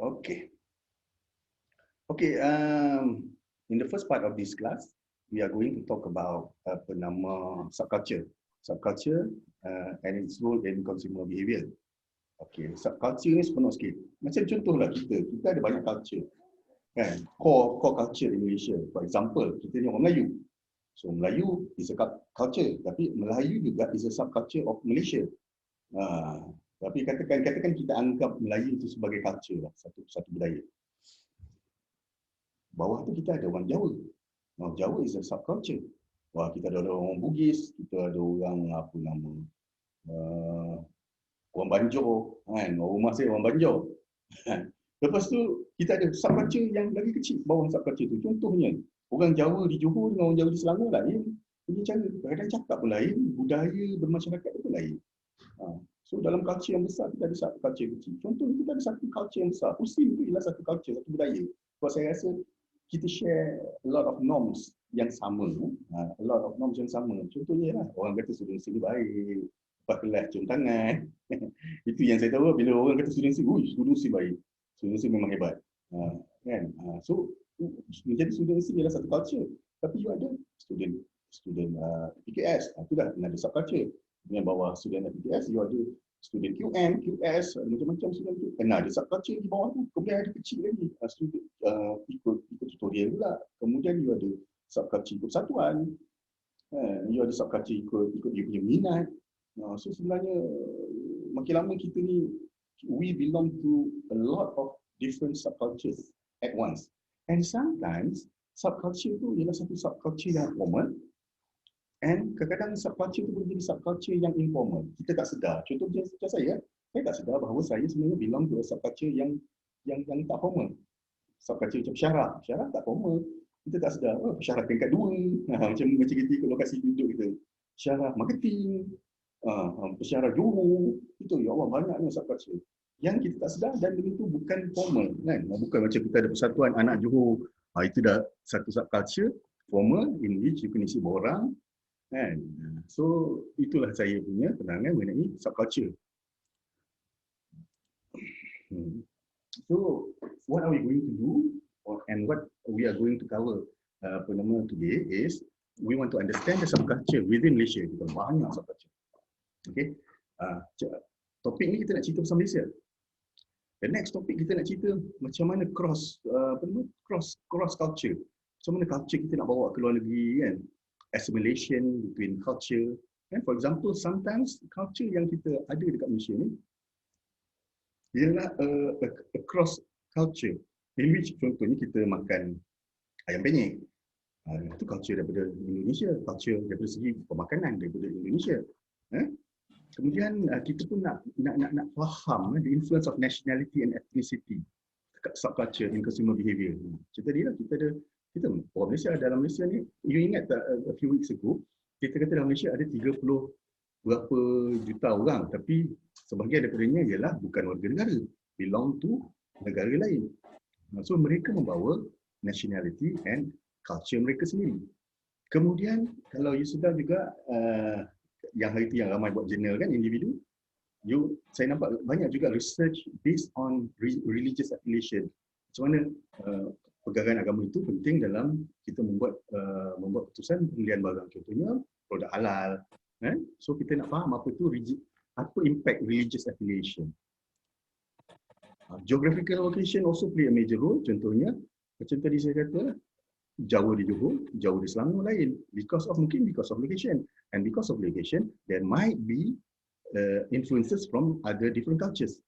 Okay. Okay. In the first part of this class, we are going to talk about apa nama subculture, and its role in consumer behavior. Okay, subculture ni sepenuh sikit. Macam contohlah kita ada banyak culture, kan? Core culture in Malaysia. For example, kita ni orang Melayu. So Melayu is a culture, tapi Melayu juga is a subculture of Malaysia. Tapi katakan kita anggap Melayu itu sebagai culture lah, satu budaya. Bawah tu kita ada orang Jawa. Orang Jawa is a subculture. Wah, kita ada orang Bugis, kita ada orang apa nama orang Banjar, kan? Rumah saya orang Banjar. Lepas tu kita ada subculture yang lagi kecil bawah subculture tu. Contohnya orang Jawa di Johor dengan orang Jawa di Selangor lain. Punya cara kadang cakap pun lain, budaya bermasyarakat pun lain. So dalam culture yang besar kita ada satu culture kecil. Contohnya kita ada satu culture yang besar. Pusing tu ialah satu culture, satu budaya. Sebab saya rasa kita share a lot of norms yang sama. Contohnya lah, orang kata student sini baik, lepas kelas cium tangan. Itu yang saya tahu bila orang kata student sini baik. Student sini memang hebat. Kan? So menjadi student sini ialah satu culture. Tapi you ada student PKS, itu dah ada subculture. Dengan bawah student PKS, you ada student QM, QS, macam-macam student tu. Kena ada subculture di bawah tu. Kemudian ada kecil lagi, student ikut tutorial pula. Kemudian you ada subculture ikut satuan. You ada subculture ikut you punya minat. So sebenarnya makin lama kita ni, we belong to a lot of different subcultures at once. And sometimes subculture tu ialah satu subculture yang formal. And kadang-kadang subculture itu boleh jadi subculture yang informal. Kita tak sedar. Contoh macam saya tak sedar bahawa saya sebenarnya belong to subculture yang tak formal. Subculture macam syarah tak formal. Kita tak sedar. Syarah tingkat 2. Macam kita ikut lokasi duduk kita. Syarah marketing, syarah Johor. Itu ya Allah banyaknya subculture. Yang kita tak sedar dan benda itu bukan formal, kan? Bukan macam kita ada persatuan anak Johor. Itu dah satu subculture formal in which you can isi orang. Kan? So itulah saya punya penerangan mengenai subculture. So what are we going to do and what we are going to cover today is we want to understand the subculture within Malaysia. Kita banyak subculture. Okay. Topik ni kita nak cerita pasal Malaysia. The next topic kita nak cerita macam mana cross culture. Macam mana culture kita nak bawa ke luar negeri, kan? Assimilation between culture. And for example, sometimes culture yang kita ada dekat Malaysia ni ialah a cross culture. In which contohnya kita makan ayam penyet. Itu culture daripada Indonesia, culture daripada segi pemakanan daripada Indonesia. Kemudian kita pun nak faham the influence of nationality and ethnicity subculture in consumer behavior. Cerita dia lah, kita orang Malaysia, dalam Malaysia ni, you ingat tak a few weeks ago, kita kata dalam Malaysia ada 30 berapa juta orang, tapi sebahagian daripadanya ialah bukan warga negara, belong to negara lain. So mereka membawa nationality and culture mereka sendiri. Kemudian kalau you sedar juga, yang hari itu yang ramai buat jurnal kan, individu, saya nampak banyak juga research based on religious affiliation. Macam mana pegangan agama itu penting dalam kita membuat keputusan pembelian barang. Contohnya produk halal. So kita nak faham apa impact religious affiliation. Geographical location also play a major role. Contohnya macam tadi saya kata, Jawa di Johor, Jawa di Selangor lain. Mungkin because of location. And because of location, there might be influences from other different cultures.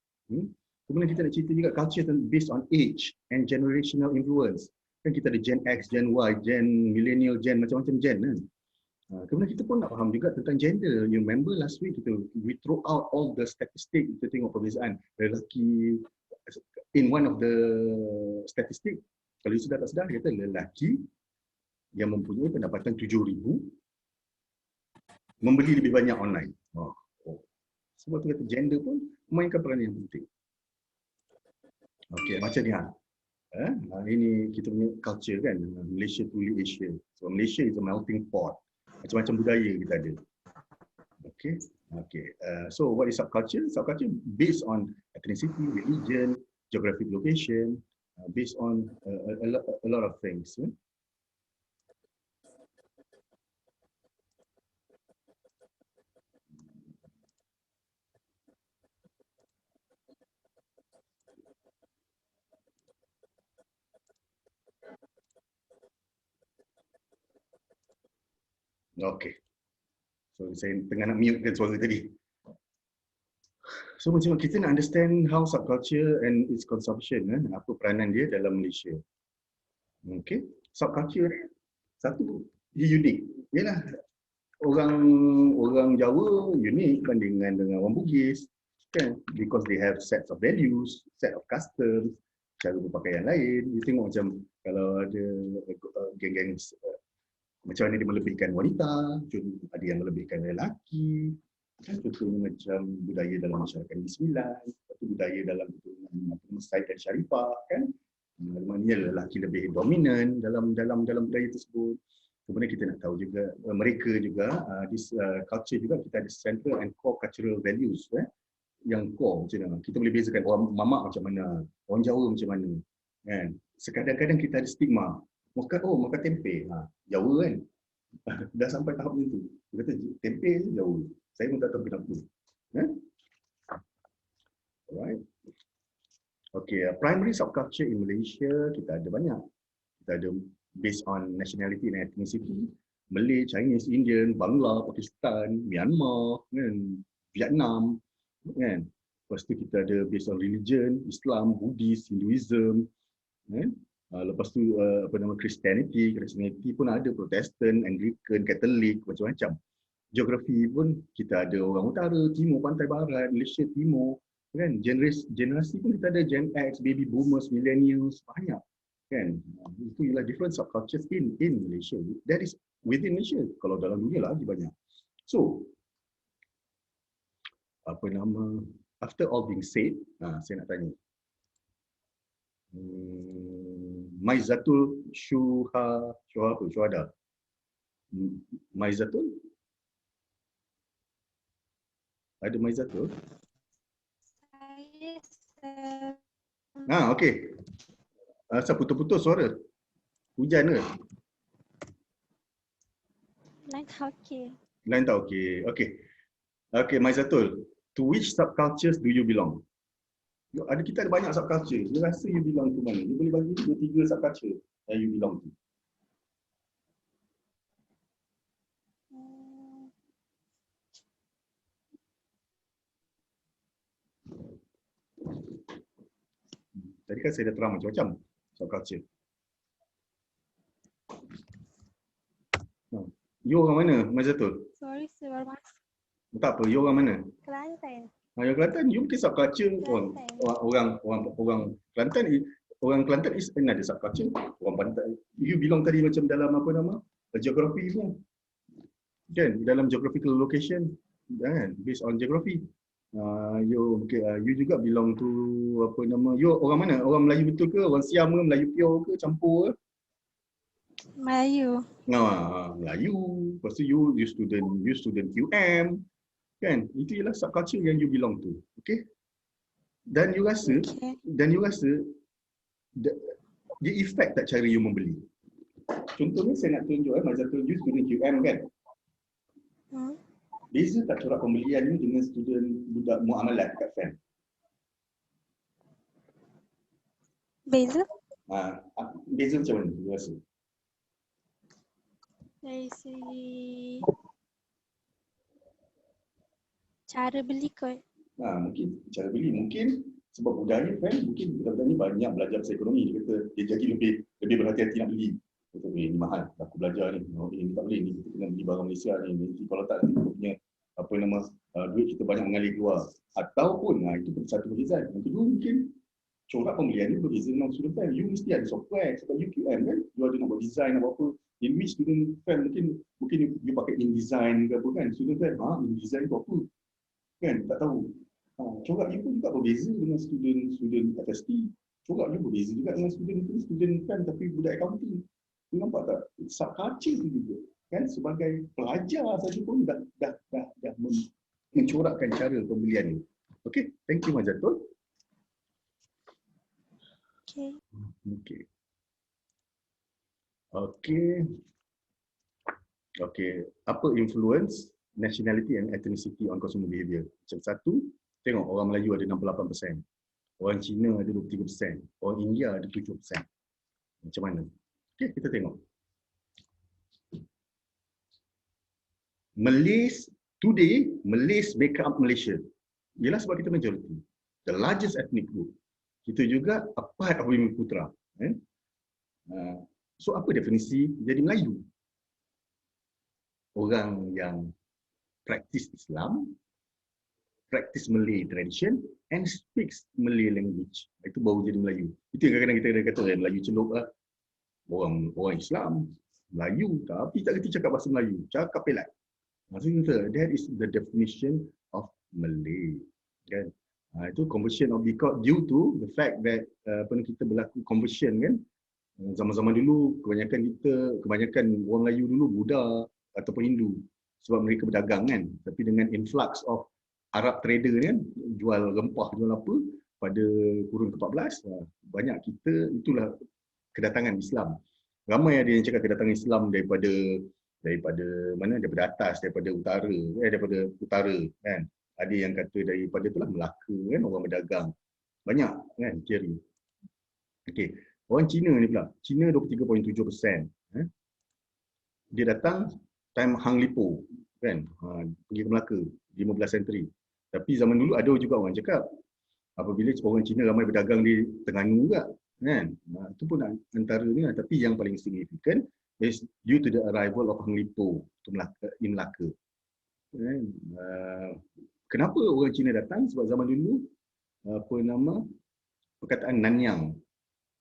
Kemudian kita nak cerita juga culture based on age and generational influence. Kan kita ada Gen X, Gen Y, Gen Millennial, Gen macam-macam Gen kan. Kemudian kita pun nak faham juga tentang gender. You remember last week we throw out all the statistic, kita tengok perbezaan lelaki. In one of the statistic, kalau sudah tak sedar, kata lelaki yang mempunyai pendapatan 7,000 membeli lebih banyak online. Sebab tu kata gender pun memainkan peranan yang penting. Okey, macam ni ini kita punya culture kan, Malaysia truly Asia. So Malaysia is a melting pot. Macam-macam budaya kita ada. Okay. So what is subculture? Subculture based on ethnicity, religion, geographic location, based on a lot of things. Okay. So saya tengah nak mute kan suara tadi. So macam kita nak understand how subculture and its consumption, apa peranan dia dalam Malaysia. Okay, subculture ni satu, dia unik. Yalah, orang Jawa unik bandingkan dengan orang Bugis, kan? Because they have sets of values, set of customs, cara berpakaian lain. You tengok macam kalau ada geng-geng macam mana dia melebihkan wanita, ada yang melebihkan lelaki, kan? Contohnya macam budaya dalam masyarakat Negeri Sembilan, atau budaya dalam keturunan Said dan Sharifah, kan? Maknanya lelaki lebih dominan dalam budaya tersebut. Kemudian kita nak tahu juga mereka juga this culture juga kita ada central and core cultural values, yang core macam mana. Kita boleh bezakan orang Mamak macam mana, orang Jawa macam mana, kan? Kadang-kadang kita ada stigma. Makan tempe. Jawa kan. Dah sampai tahap macam tu. Dia kata tempe je Jawa. Saya pun tak tahu kenapa. Alright. Okay, primary subculture in Malaysia kita ada banyak. Kita ada based on nationality and ethnicity, Malay, Chinese, Indian, Bangla, Pakistan, Myanmar, kan? Vietnam, kan? Lepas tu kita ada based on religion, Islam, Buddhist, Hinduism, kan? Lepas tu Christianity pun ada, Protestant, Anglican, Catholic, macam-macam. Geografi pun kita ada orang utara, timur, pantai barat, Malaysia timur, kan? Generasi pun kita ada Gen X, baby boomers, millennials, banyak, kan? Itu ialah different subcultures in Malaysia. That is within Malaysia. Kalau dalam dunia lagi banyak. So after all being said, saya nak tanya, Maizatul Syuhada. Maizatul? Ada Maizatul? Okey. Asal putus-putus suara? Hujan ke? Lain tak okey. Lain tak okey. Okey. Okey, Maizatul. To which subcultures do you belong? Kita ada banyak subculture. You rasa you belong to mana? You boleh bagi 2-3 subculture yang you belong to. Tadi kan saya dah terang macam-macam subculture. You orang mana, Maizatul? Sorry, saya baru masuk. Tak apa, you orang mana? Kelantan. Yang Kelantan, you mungkin subculture orang Kelantan. Orang Kelantan is another subculture. Orang pantai. You belong tadi macam dalam geografi pun. Kan, dalam geographical location, kan, based on geography. You juga belong to you orang mana? Orang Melayu betul ke? Orang Siam ke? Melayu pure ke? Campur ke? Melayu. Melayu. Lepas tu you student QM. Kan? Itu ialah subculture yang you belong to. Okay? Dan you rasa dia effect tak cara you membeli? Contohnya saya nak tunjuk Maizatul, you student QM kan? Beza tak corak pembelian ni dengan student budak muamalat kat FEM? Beza? Beza macam mana you rasa? Dari segi cara beli kot. Mungkin cara beli, mungkin sebab budaya FEM, mungkin budak-budak ni banyak belajar pasal ekonomi. Dia kata dia jadi lebih berhati-hati nak beli. Kata, ni mahal, aku belajar ni. Ini tak boleh, ni kita kena beli barang Malaysia ni. Kalau tak, kita punya duit kita banyak mengalir keluar. Ataupun, itu satu perbezaan. Yang kedua, mungkin corak pembelian ni berbeza dengan student FEM. You mesti ada software sebab you QM kan. You ada nak buat design apa apa. In which student FEM mungkin you pakai InDesign ke apa kan. Student FEM, InDesign tu apa? Kan, tak tahu. Corak you pun juga berbeza dengan student FST. Corak you berbeza juga dengan student FEM tapi budak accounting. You nampak tak? Subculture tu juga. Kan, sebagai pelajar saja pun dah mencorakkan cara pembelian ni. Okay, thank you Maizatul. Okay. Okay. Okay. Okay. Apa influence nationality and ethnicity on consumer behavior? Macam satu, tengok orang Melayu ada 68%. Orang Cina ada 23%. Orang India ada 7%. Macam mana? Okay, kita tengok. Malays, today, Malays make up Malaysia. Ialah sebab kita majority. The largest ethnic group. Kita juga a part of Bumi-Putra. So apa definisi jadi Melayu? Orang yang practice Islam, practice Malay tradition, and speaks Malay language. Itu baru jadi Melayu. Itu yang kadang-kadang kita kata Melayu celup lah. Orang Islam, Melayu, tapi tak kerti cakap bahasa Melayu. Cakap pelat. Maksudnya, that is the definition of Malay. Kan? Itu conversion of because due to the fact that kita berlaku conversion kan. Zaman-zaman dulu kebanyakan orang Melayu dulu Buddha ataupun Hindu sebab mereka berdagang kan. Tapi dengan influx of Arab trader kan, jual rempah, jual apa pada kurun ke-14, banyak kita itulah kedatangan Islam. Ramai ada yang cakap kedatangan Islam daripada mana? Daripada atas, daripada utara kan. Ada yang kata daripada itulah Melaka kan, orang berdagang. Banyak kan teori. Okey, orang Cina ni pula. Cina 23.7%. Dia datang time Hang Lipo kan. Pergi ke Melaka 15 century. Tapi zaman dulu ada juga orang cakap apabila orang Cina ramai berdagang di Terengganu juga kan. Itu pun antara ni, tapi yang paling signifikan is due to the arrival of Hang Lipo in Melaka. Kenapa orang Cina datang? Sebab zaman dulu perkataan Nanyang.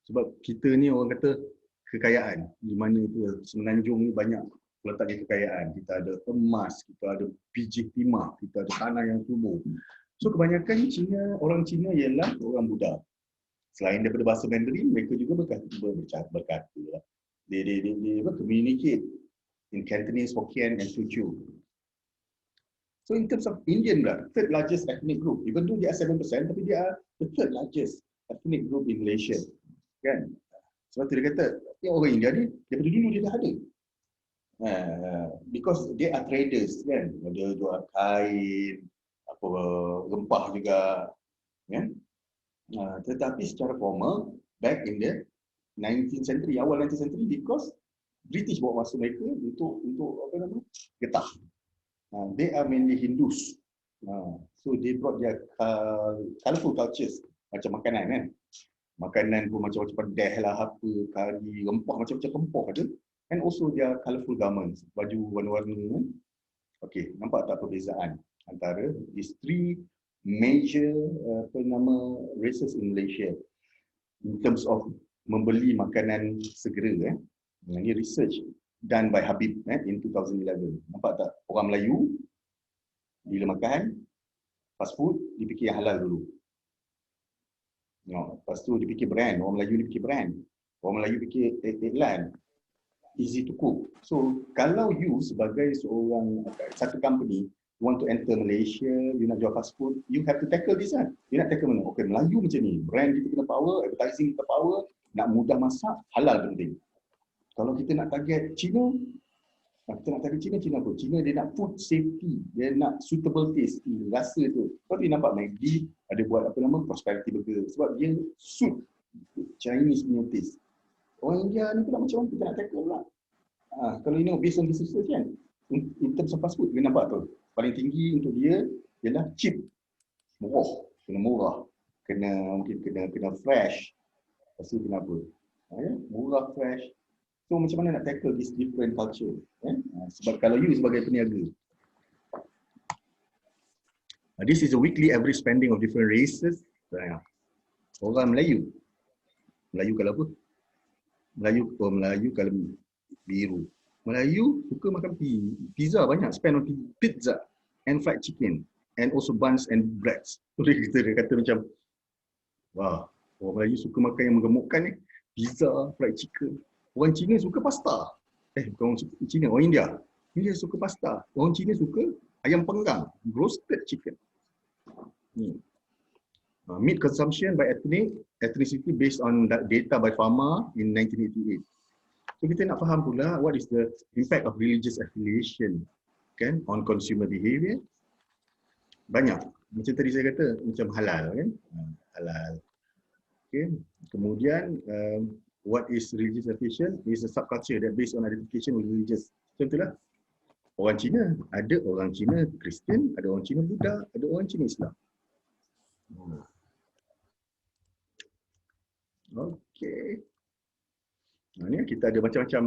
Sebab kita ni orang kata kekayaan. Di mana itu Semenanjung ni banyak letaknya kekayaan. Kita ada emas, kita ada biji timah, kita ada tanah yang subur. So kebanyakan orang Cina ialah orang Buddha. Selain daripada bahasa Mandarin, mereka juga berkata. They communicate in Cantonese, Hokkien, and Teochew. So in terms of Indian, third largest ethnic group, even though they are 7%, tapi they are the third largest ethnic group in Malaysia. Kan? Sebab tu dia kata, orang India ni, daripada dulu dia dah ada. Because they are traders, kan? Dia jual kain, rempah juga. Kan? Tetapi secara formal, back in the 19th century, awal 19th century, because British bawa masuk mereka untuk getah. They are mainly Hindus. So they brought their colourful cultures. Macam makanan kan. Makanan pun macam-macam pedas lah, apa, kari, rempah, macam-macam rempah ada. And also their colourful garments. Baju warna-warni kan. Okay, nampak tak perbezaan antara these three major races in Malaysia. In terms of membeli makanan segera. Ini research done by Habib in 2011. Nampak tak? Orang Melayu bila makan fast food dia fikir yang halal dulu. Lepas tu dia fikir brand. Orang Melayu dia fikir brand. Orang Melayu fikir iklan. Easy to cook. So kalau you sebagai satu company you want to enter Malaysia, you nak jual fast food, you have to tackle this kan. You nak tackle mana? Okay, Melayu macam ni. Brand kita kena power, advertising kita power, nak mudah masak, halal penting. Kalau kita nak target Cina, Cina apa? Cina dia nak food safety, dia nak suitable taste, rasa tu. Sebab dia nampak Maggi ada buat prosperity burger sebab dia suit Chinese punya taste. Orang India ni pula macam mana kita nak tackle pula. Kalau ini based on research kan, in terms of fast food, dia nampak tu. Paling tinggi untuk dia ialah cheap, murah, mungkin kena fresh. Lepas tu kena apa? Murah, fresh. So macam mana nak tackle this different culture? Sebab kalau you sebagai peniaga. This is a weekly average spending of different races. Orang Melayu kalau apa? Melayu kalau biru. Melayu suka makan pizza banyak. Spend on pizza and fried chicken. And also buns and breads. So dia kata macam, wah, orang Melayu suka makan yang menggemukkan ni. Pizza, fried chicken. Orang Cina suka pasta. Bukan orang Cina, orang India. India suka pasta. Orang Cina suka ayam panggang, roasted chicken. Meat consumption by ethnicity based on data by Pharma in 1988. So kita nak faham pula what is the impact of religious affiliation kan on consumer behavior. Banyak. Macam tadi saya kata macam halal kan. Halal. Okay. Kemudian what is religious affiliation is a subculture that based on identification with religious. Contohlah orang Cina, ada orang Cina Kristian, ada orang Cina Buddha, ada orang Cina Islam. Okey. Ni kita ada macam-macam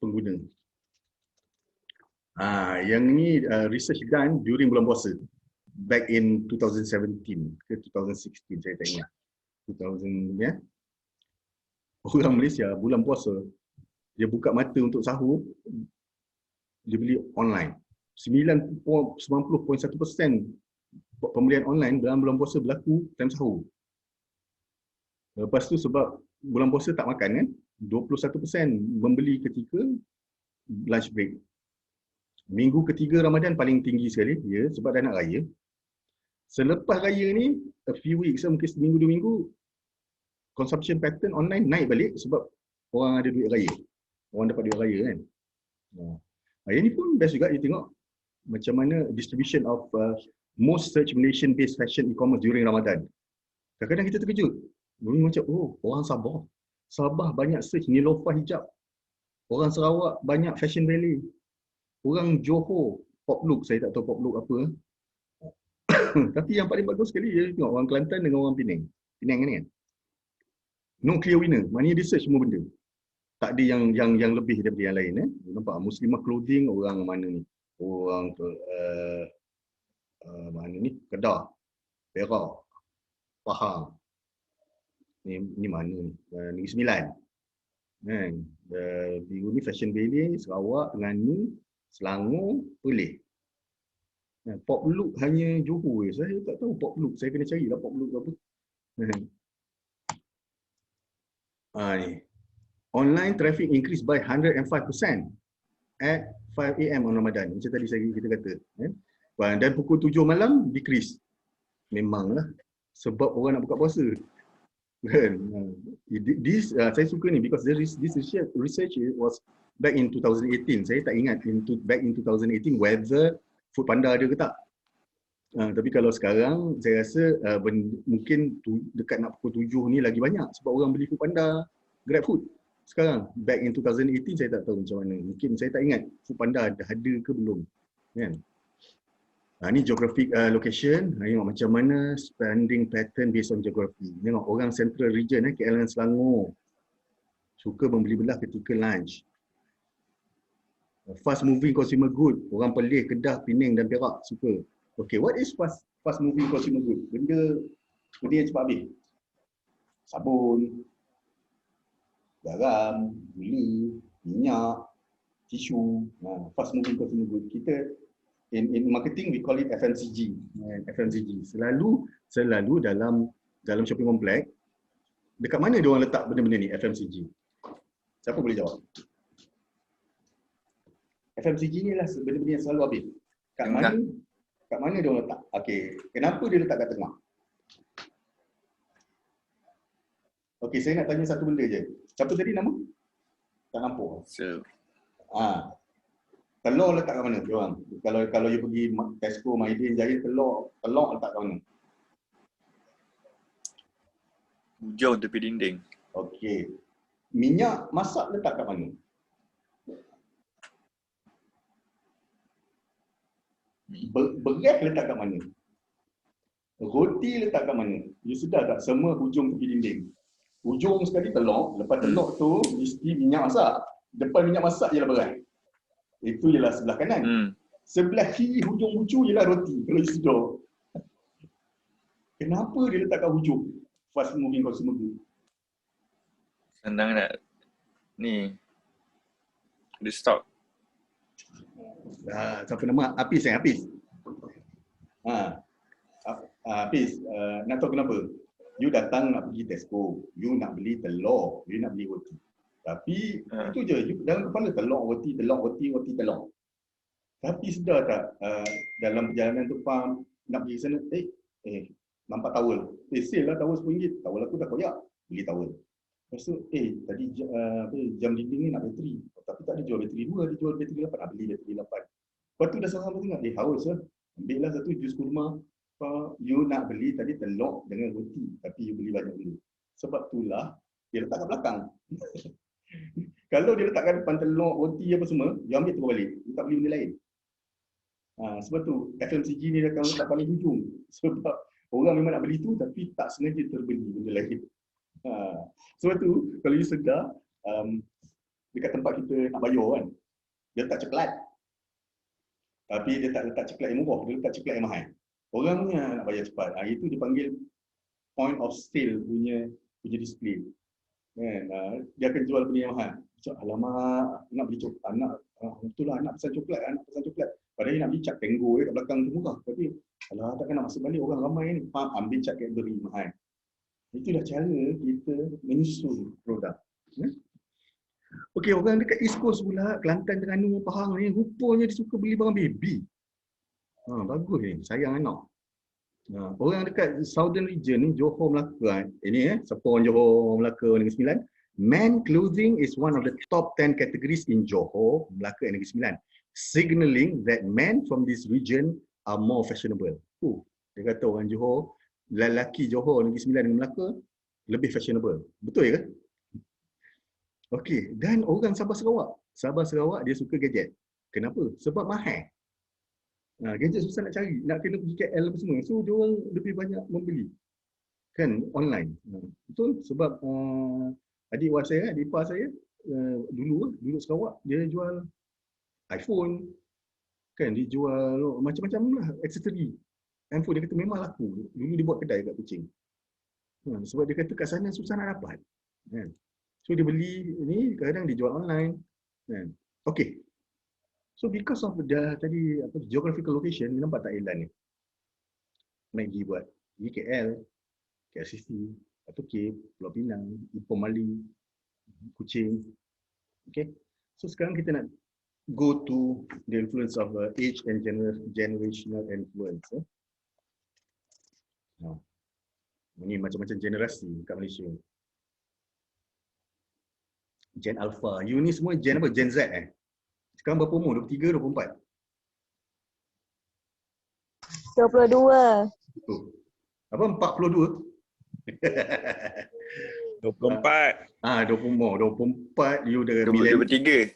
pengguna. Yang ni research done during bulan puasa. Back in 2017 ke 2016 saya tak ingat. 2000 ya. Orang Malaysia bulan puasa dia buka mata untuk sahur, dia beli online. 90.1% pembelian online dalam bulan puasa berlaku time sahur. Lepas tu sebab bulan puasa tak makan kan, 21% membeli ketika lunch break. Minggu ketiga Ramadan paling tinggi sekali, ya, sebab dah nak raya. Selepas raya ni, a few weeks, mungkin seminggu 2 minggu, consumption pattern online naik balik sebab orang ada duit raya. Orang dapat duit raya kan. Yang ni pun best juga dia tengok macam mana distribution of most search Malaysian-based fashion e-commerce during Ramadan. Kadang-kadang kita terkejut. Macam, oh, orang Sabah. Sabah banyak search Niloufar hijab. Orang Sarawak banyak Fashion Valley. Orang Johor, Pop Look. Saya tak tahu Pop Look apa. Tapi yang paling bagus sekali, dia tengok orang Kelantan dengan orang Penang. Penang ni kan. No clear winner. Maknanya dia search semua benda. Tak ada yang lebih daripada yang lain. Nampak? Muslimah clothing, orang mana ni? Orang mana ni? Kedah, Perak, Pahang. Ni mana ni? Negeri Sembilan. Kan? Biru ni Fashion Valley, Sarawak, Terengganu, Selangor, Perlis. Pop Look hanya Johor je. Saya tak tahu Pop Look. Saya kena cari lah Pop Look apa. Ni. Online traffic increased by 105% at 5 AM on Ramadan. Macam tadi kita kata. Dan pukul 7 malam decrease. Memanglah. Sebab orang nak buka puasa. Kan? This saya suka ni because this research was back in 2018. Saya tak ingat back in 2018 whether Foodpanda ada ke tak. Tapi kalau sekarang saya rasa mungkin dekat nak pukul 7 ni lagi banyak sebab orang beli Foodpanda, GrabFood. Sekarang back in 2018 saya tak tahu macam mana. Mungkin saya tak ingat Foodpanda ada ke belum. Kan? Ni geographic location. Tengok macam mana spending pattern based on geography. Tengok orang central region KL dan Selangor suka membeli belah ketika lunch. Fast moving consumer good. Orang Perlis, Kedah, Penang dan Perak suka. Okay, what is fast moving consumer good? Benda yang cepat habis. Sabun, garam, gula, minyak, tisu. Fast moving consumer good. Kita in marketing we call it FMCG. FMCG. Selalu dalam shopping complex, dekat mana dia orang letak benda-benda ni FMCG? Siapa boleh jawab? FMCG ni lah benda-benda yang selalu habis. Kat mana dia orang letak? Okey, kenapa dia letak kat tengah? Okey, saya nak tanya satu benda je. Siapa tadi nama? Tak nampak. Telur letak kat mana dia orang? Kalau you pergi Tesco, Maidin, Jaya, telur letak kat mana? Hujung tepi dinding. Okey. Minyak masak letak kat mana? Beras letak kat mana? Roti letak kat mana? You sedar tak? Semua hujung tepi dinding. Hujung sekali telur, lepas telur tu mesti minyak masak. Depan minyak masak je lah beras. Itu ialah sebelah kanan. Sebelah kiri hujung bucu ialah roti. Kalau you sedar. Kenapa dia letak kat hujung? Fast moving consumer good. Senang nak ni di stok. Siapa nama? Hafiz. Hafiz. Hafiz, nak tahu kenapa? You datang nak pergi Tesco, you nak beli telur, you nak beli roti. Tapi itu je, you dalam kepala telur, roti, telur. Tapi sedar tak dalam perjalanan tu nak pergi sana, nampak towel. Sale lah towel RM10. Towel aku dah koyak. Beli towel. Lepas tu, tadi jam dinding ni nak bateri. Tapi tak ada jual bateri 2, dia jual bateri 8. Beli bateri 8. Lepas tu dah seorang tengok, haus lah. Ambil lah satu jus kurma. You nak beli tadi telur dengan roti. Tapi you beli banyak dulu. Sebab itulah, dia letak kat belakang. Kalau dia letakkan depan telur, roti apa semua, you ambil terus balik. You tak beli benda lain. Sebab tu, FMCG ni dah letak paling hujung. Sebab orang memang nak beli tu, tapi tak sengaja terbeli benda lain. Sebab tu, kalau you sedar, dekat tempat kita nak bayar kan, dia letak coklat. Tapi dia tak letak coklat yang murah, dia letak coklat yang mahal. Orang punya nak bayar cepat. Itu dipanggil point of sale punya display. Dia akan jual benda yang mahal. Alamak, nak beli coklat, betul lah, nak pesan coklat, Padahal nak beli cat Tango kat belakang tu murah. Tapi, alah, takkan nak masuk balik orang ramai ni. Ambil cat Cadbury mahal. Itulah cara kita menyusun produk. Okey, orang dekat East Coast pula, Kelantan, Terengganu, Pahang ni, rupanya dia suka beli barang baby. Bagus ni, sayang anak. Orang dekat Southern region ni, Johor, Melaka. Ini siapa orang Johor, Melaka, Negeri Sembilan. Men clothing is one of the top 10 categories in Johor, Melaka and Negeri Sembilan, signaling that men from this region are more fashionable. Dia kata orang Johor, lelaki Johor, Negeri Sembilan dan Melaka lebih fashionable. Betul ke? Okey, dan orang Sabah Sarawak dia suka gadget. Kenapa? Sebab mahal. Gadget susah nak cari, nak kena pergi KL apa semua. So dia orang lebih banyak membeli. Kan online. Betul, sebab adik ipar saya dulu Sarawak, dia jual iPhone. Kan dia jual macam-macam lah aksesori. Handphone dia kata memang laku. Dulu dia buat kedai kat Kuching. Sebab dia kata kat sana susah nak dapat. So dia beli ni, kadang dia jual online. Okay. So because of tadi geographical location, ni nampak tak island ni? Nak pergi KL, KLCC, atau Cape, Pulau Pinang, Ipoh Mali, Kuching. Okay. So sekarang kita nak go to the influence of age and generational influence. Ini macam-macam generasi kat Malaysia. Gen Alpha. You ni semua gen apa? Gen Z Sekarang berapa umur? 23, 24? 22. Apa? 42? 24. 24. You dah 23.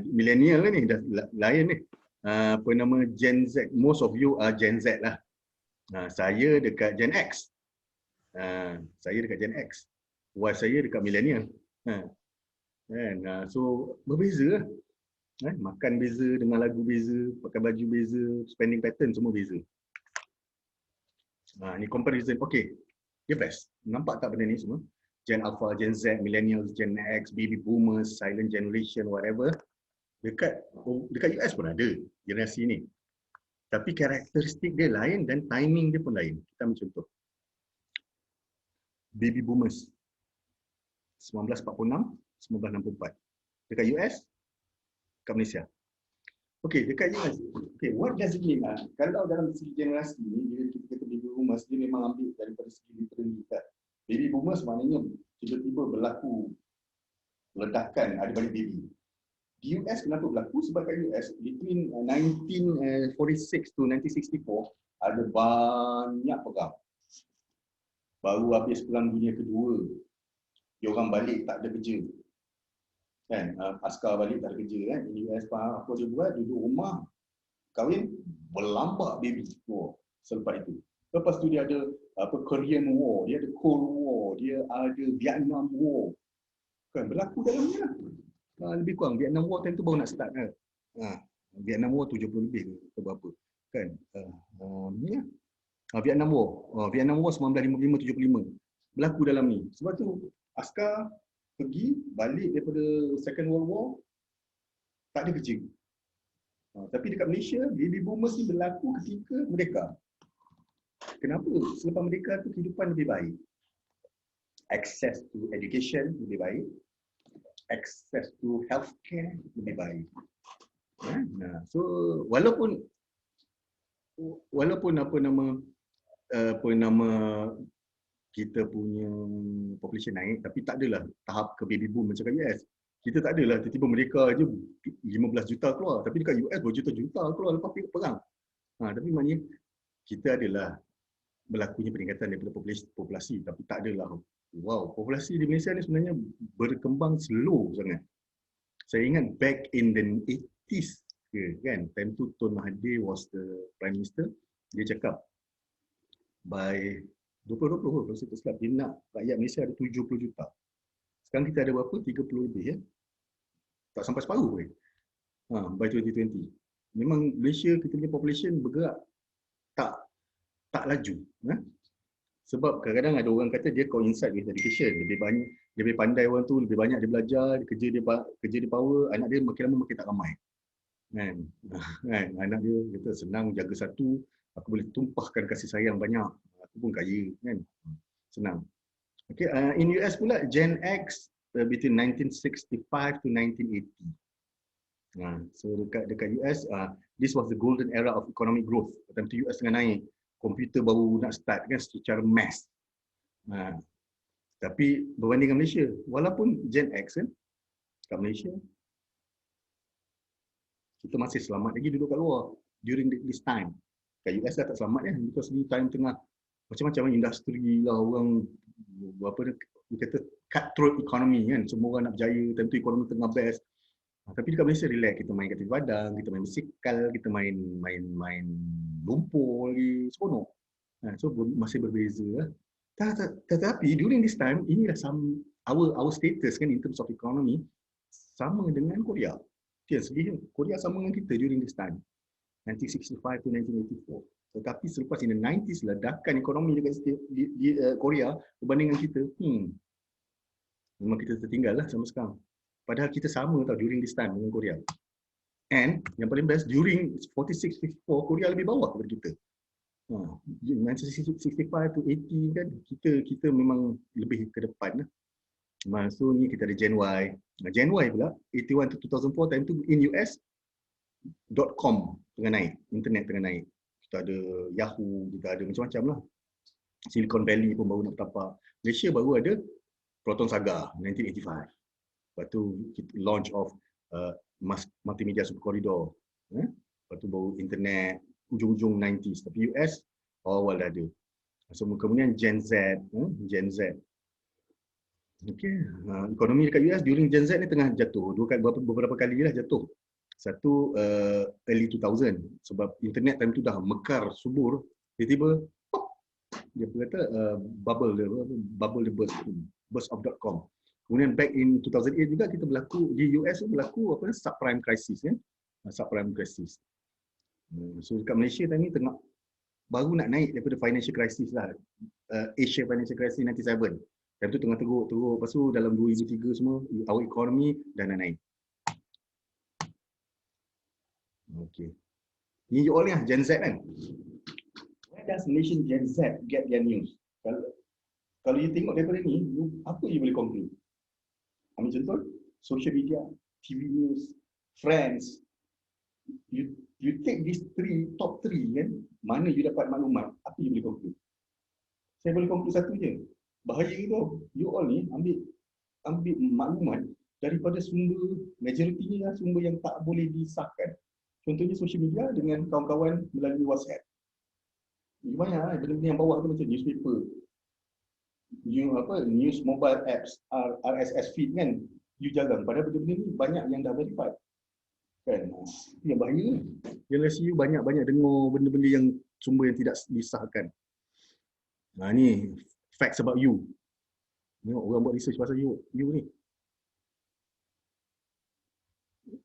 millennial ni dah lain ni. Apa nama Gen Z? Most of you are Gen Z lah. Saya dekat Gen X. Wife saya dekat millennial. So berbeza lah. Makan beza, dengar lagu beza, pakai baju beza, spending pattern semua beza. Ni comparison. Okay, dia best. Nampak tak benda ni semua? Gen Alpha, Gen Z, Millennials, Gen X, Baby Boomers, Silent Generation, whatever. Dekat US pun ada generasi ni. Tapi karakteristik dia lain dan timing dia pun lain. Kita ambil contoh. Baby Boomers 1946, 1964. Dekat US, kat Malaysia. Okey, dekat US. Okey, what does it mean? Kalau dalam segi generasi ni, bila kita kata Baby Boomers, dia memang ambil daripada segi literal kita. Baby Boomers maknanya tiba-tiba berlaku ledakan, ada banyak baby. Di US kenapa berlaku? Sebab kat US, between 1946 to 1964, ada banyak perang. Baru habis Perang Dunia Kedua, dia orang balik tak ada kerja. Kan? Askar balik tak ada kerja kan? US apa dia buat? Duduk rumah, kahwin, berlambak baby. Selepas itu. Lepas tu dia ada Korean War, dia ada Cold War, dia ada Vietnam War. Kan? Berlaku dalam ni lah. Lebih kurang Vietnam War time tu baru nak start kan. Vietnam War 70 lebih ke berapa. Kan? Ni lah. Vietnam War. Vietnam War 1955-75. Berlaku dalam ni. Sebab tu askar pergi balik daripada Second World War tak ada kerja. Tapi dekat Malaysia, baby boomers ni berlaku ketika merdeka. Kenapa? Selepas merdeka tu kehidupan lebih baik. Access to education lebih baik. Access to healthcare lebih baik. So walaupun apa nama apa nama, kita punya population naik, tapi tak adalah tahap ke baby boom macam kat US. Kita tak adalah tiba-tiba mereka je 15 juta keluar, tapi dekat US berjuta-juta keluar lepas perang. Tapi maknanya kita adalah berlakunya peningkatan daripada populasi, tapi tak adalah, wow, populasi di Malaysia ni sebenarnya berkembang slow sangat. Saya ingat back in the 80s kan, time tu Tun Mahathir was the Prime Minister, dia cakap by 2020 kalau saya tak silap, dia nak rakyat Malaysia ada 70 juta. Sekarang kita ada berapa? 30 lebih ya. Tak sampai separuh pun. By 2020. Memang Malaysia kita punya population bergerak tak laju. Sebab kadang-kadang ada orang kata dia coincide with education, lebih banyak, lebih pandai orang tu, lebih banyak dia belajar, kerja dia power, anak dia makin lama makin tak ramai. Kan? Anak dia kata senang jaga satu, aku boleh tumpahkan kasih sayang banyak, aku pun kaya kan. Senang. Okay, in US pula Gen X between 1965 to 1980. So dekat US, this was the golden era of economic growth. Time tu US tengah naik, komputer baru nak start kan secara mass. Tapi berbanding dengan Malaysia, walaupun Gen X kan kat Malaysia, kita masih selamat lagi duduk kat luar during this time. Kat US tak selamat kan, because ni time tengah macam-macam industri lah, orang apa dia kata cutthroat economy kan, semua orang nak berjaya, time tu ekonomi tengah best. Tapi dekat Malaysia relax, kita main kat tepi padang, kita main basikal, kita main lumpur lagi, seronok. So masih berbeza lah. Tetapi during this time, inilah our status kan in terms of economy sama dengan Korea. Sedih, Korea sama dengan kita during this time, 1965 to 1984. Tetapi selepas in the 90s, ledakan ekonomi dekat di Korea berbanding dengan kita, memang kita tertinggal lah sampai sekarang. Padahal kita sama tau during this time dengan Korea. And yang paling best, during 46-54, Korea lebih bawah daripada kita. 1965 to 80 kan, kita memang lebih ke depan lah. So ni kita ada Gen Y. Gen Y pula, 81 to 2004, time tu in US, .com tengah naik, internet tengah naik. Kita ada Yahoo, kita ada macam-macam lah. Silicon Valley pun baru nak bertapak. Malaysia baru ada Proton Saga, 1985. Lepas tu kita launch of multimedia super corridor. Lepas tu baru internet ujung-ujung 90s. Tapi US awal dah ada. So kemudian Gen Z, Gen Z. Okay. Ekonomi dekat US during Gen Z ni tengah jatuh. Beberapa kali lah jatuh. Satu early 2000 sebab internet time tu dah mekar subur, tiba-tiba dia kata bubble the burst of .com. Kemudian back in 2008 juga kita berlaku di US berlaku apa subprime crisis kan. Subprime crisis. So dekat Malaysia time ni tengah baru nak naik daripada financial crisis lah. Asia financial crisis 97. Time tu tengah teruk. Lepas tu dalam 2003 semua our economy dah nak naik. Okay. Ni you all ni lah, Gen Z kan. Where does Malaysian Gen Z get their news? Kalau you tengok daripada ni, apa you boleh conclude? Ambil contoh, social media, TV news, friends. You take these top three kan, mana you dapat maklumat, apa you boleh conclude? Saya boleh conclude satu je. Bahaya itu, you all ni ambil maklumat daripada sumber, majoritinya sumber yang tak boleh disahkan. Contohnya social media dengan kawan-kawan melalui WhatsApp. Banyak lah, benda-benda yang bawah tu macam newspaper, news mobile apps, RSS feed kan, you jaga. Padahal benda-benda ni banyak yang dah verified. Kan? Yang bahaya. Generasi you banyak-banyak dengar benda-benda yang sumber yang tidak disahkan. Ni facts about you. Tengok orang buat research pasal you ni.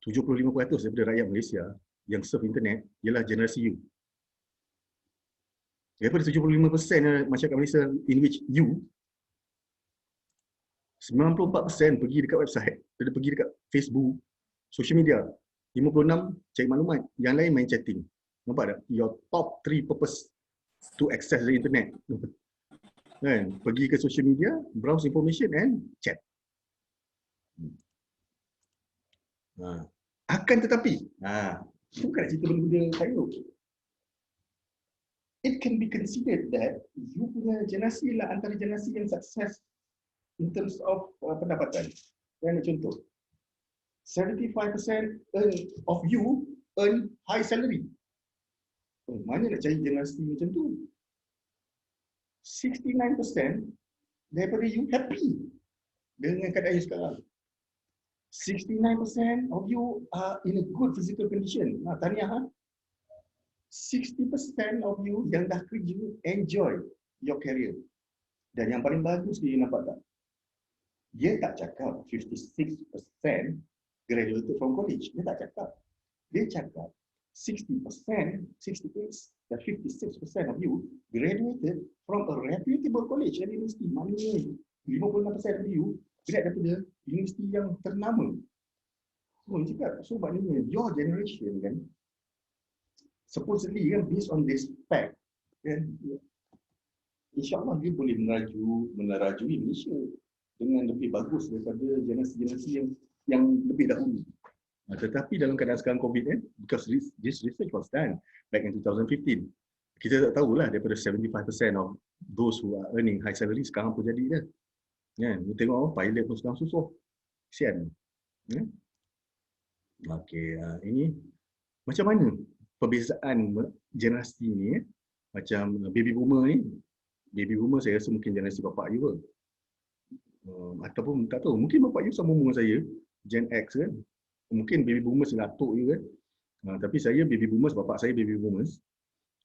75% daripada rakyat Malaysia yang surf internet ialah generasi you. Daripada 75% masyarakat Malaysia in which you, 94% pergi dekat website, pergi dekat Facebook, social media. 56 cari maklumat, yang lain main chatting. Nampak tak? Your top 3 purpose to access the internet. Kan? Pergi ke social media, browse information and chat. Akan tetapi, bukan nak cerita benda-benda sayur. it can be considered that you punya generasi lah antara generasi yang sukses in terms of pendapatan. Saya nak contoh. 75% of you earn high salary. Mana nak cari generasi macam tu? 69% daripada you happy dengan keadaan you sekarang. 69% of you are in a good physical condition. Tahniah. 60% of you yang dah kerja enjoy your career. Dan yang paling bagus dia nampak tak? Dia tak cakap 56% graduated from college. Dia tak cakap. Dia cakap 60%, 68, dan 56% of you graduated from a reputable college and university. Maknanya 56% of you grad daripada universiti yang ternama. So maknanya your generation kan, supposedly kan, based on this fact, kan, insyaAllah dia boleh menerajui Malaysia dengan lebih bagus daripada generasi-generasi yang lebih dahulu. Tetapi dalam keadaan sekarang COVID kan, because this research was done back in 2015, kita tak tahulah daripada 75% of those who are earning high salary sekarang pun jadi kan. Kan, you tengok pilot pun sekarang susah. Kesian. Okey, ini macam mana perbezaan generasi ni, macam baby boomer ni. Baby boomer saya rasa mungkin generasi bapak you ke. Ataupun tak tahu, mungkin bapak you sama umur dengan saya, Gen X kan. Mungkin baby boomers ialah atuk you kan. Tapi saya baby boomers, bapak saya baby boomers.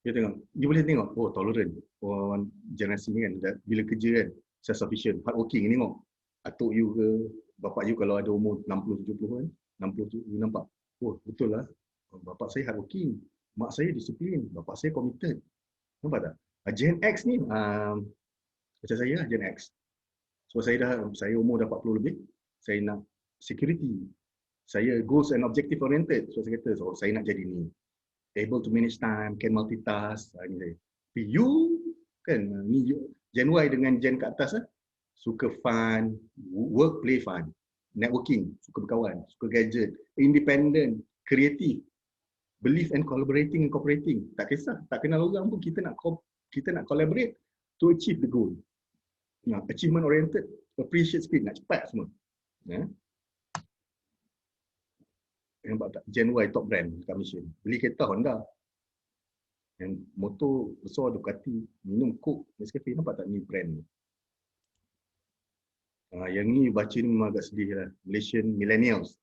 Dia tengok, you boleh tengok, oh tolerant. Orang generasi ni kan, bila kerja kan, self-sufficient, hardworking. Tengok, atuk you ke, bapak you kalau ada umur 60-70 kan, 60 you nampak, oh betul lah, bapak saya hardworking, mak saya disiplin, bapak saya committed. Nampak tak? Gen X ni, macam saya lah Gen X. So saya umur dah 40 lebih, saya nak security. Saya goals and objective oriented. So saya kata, so saya nak jadi ni. Able to manage time, can multitask. Ni saya. Tapi you, kan, ni Gen Y dengan Gen ke atas, suka fun, work, play fun. Networking, suka berkawan, suka gadget, independent, kreatif, believe and collaborating and cooperating. Tak kisah, tak kenal orang pun kita nak collaborate to achieve the goal. Achievement oriented, appreciate speed, nak cepat semua. Nampak tak? Gen Y top brand dekat Malaysia. Beli kereta Honda. Yang motor besar Ducati, minum Coke, Nescafe, nampak tak ni brand ni? Yang ni baca ni memang agak sedih lah. Malaysian millennials.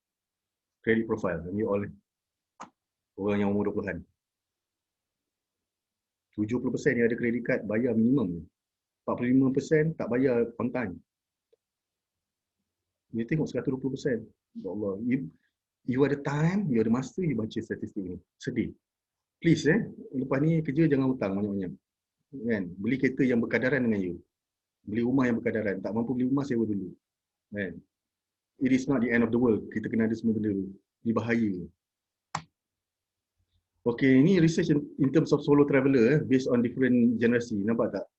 Credit profile. Ni all orang yang umur 20-an. 70% yang ada credit card bayar minimum. 45% tak bayar on time. Dia tengok 120%. Ya Allah. You ada time, you ada masa, you baca statistik ni. Sedih. Please lepas ni kerja jangan hutang banyak-banyak. Kan? Beli kereta yang berkadaran dengan you. Beli rumah yang berkadaran. Tak mampu beli rumah, sewa dulu. Kan? It is not the end of the world. Kita kena ada semua benda dulu. Ini bahaya. Okay, ini research in terms of solo traveller based on different generasi. Nampak tak?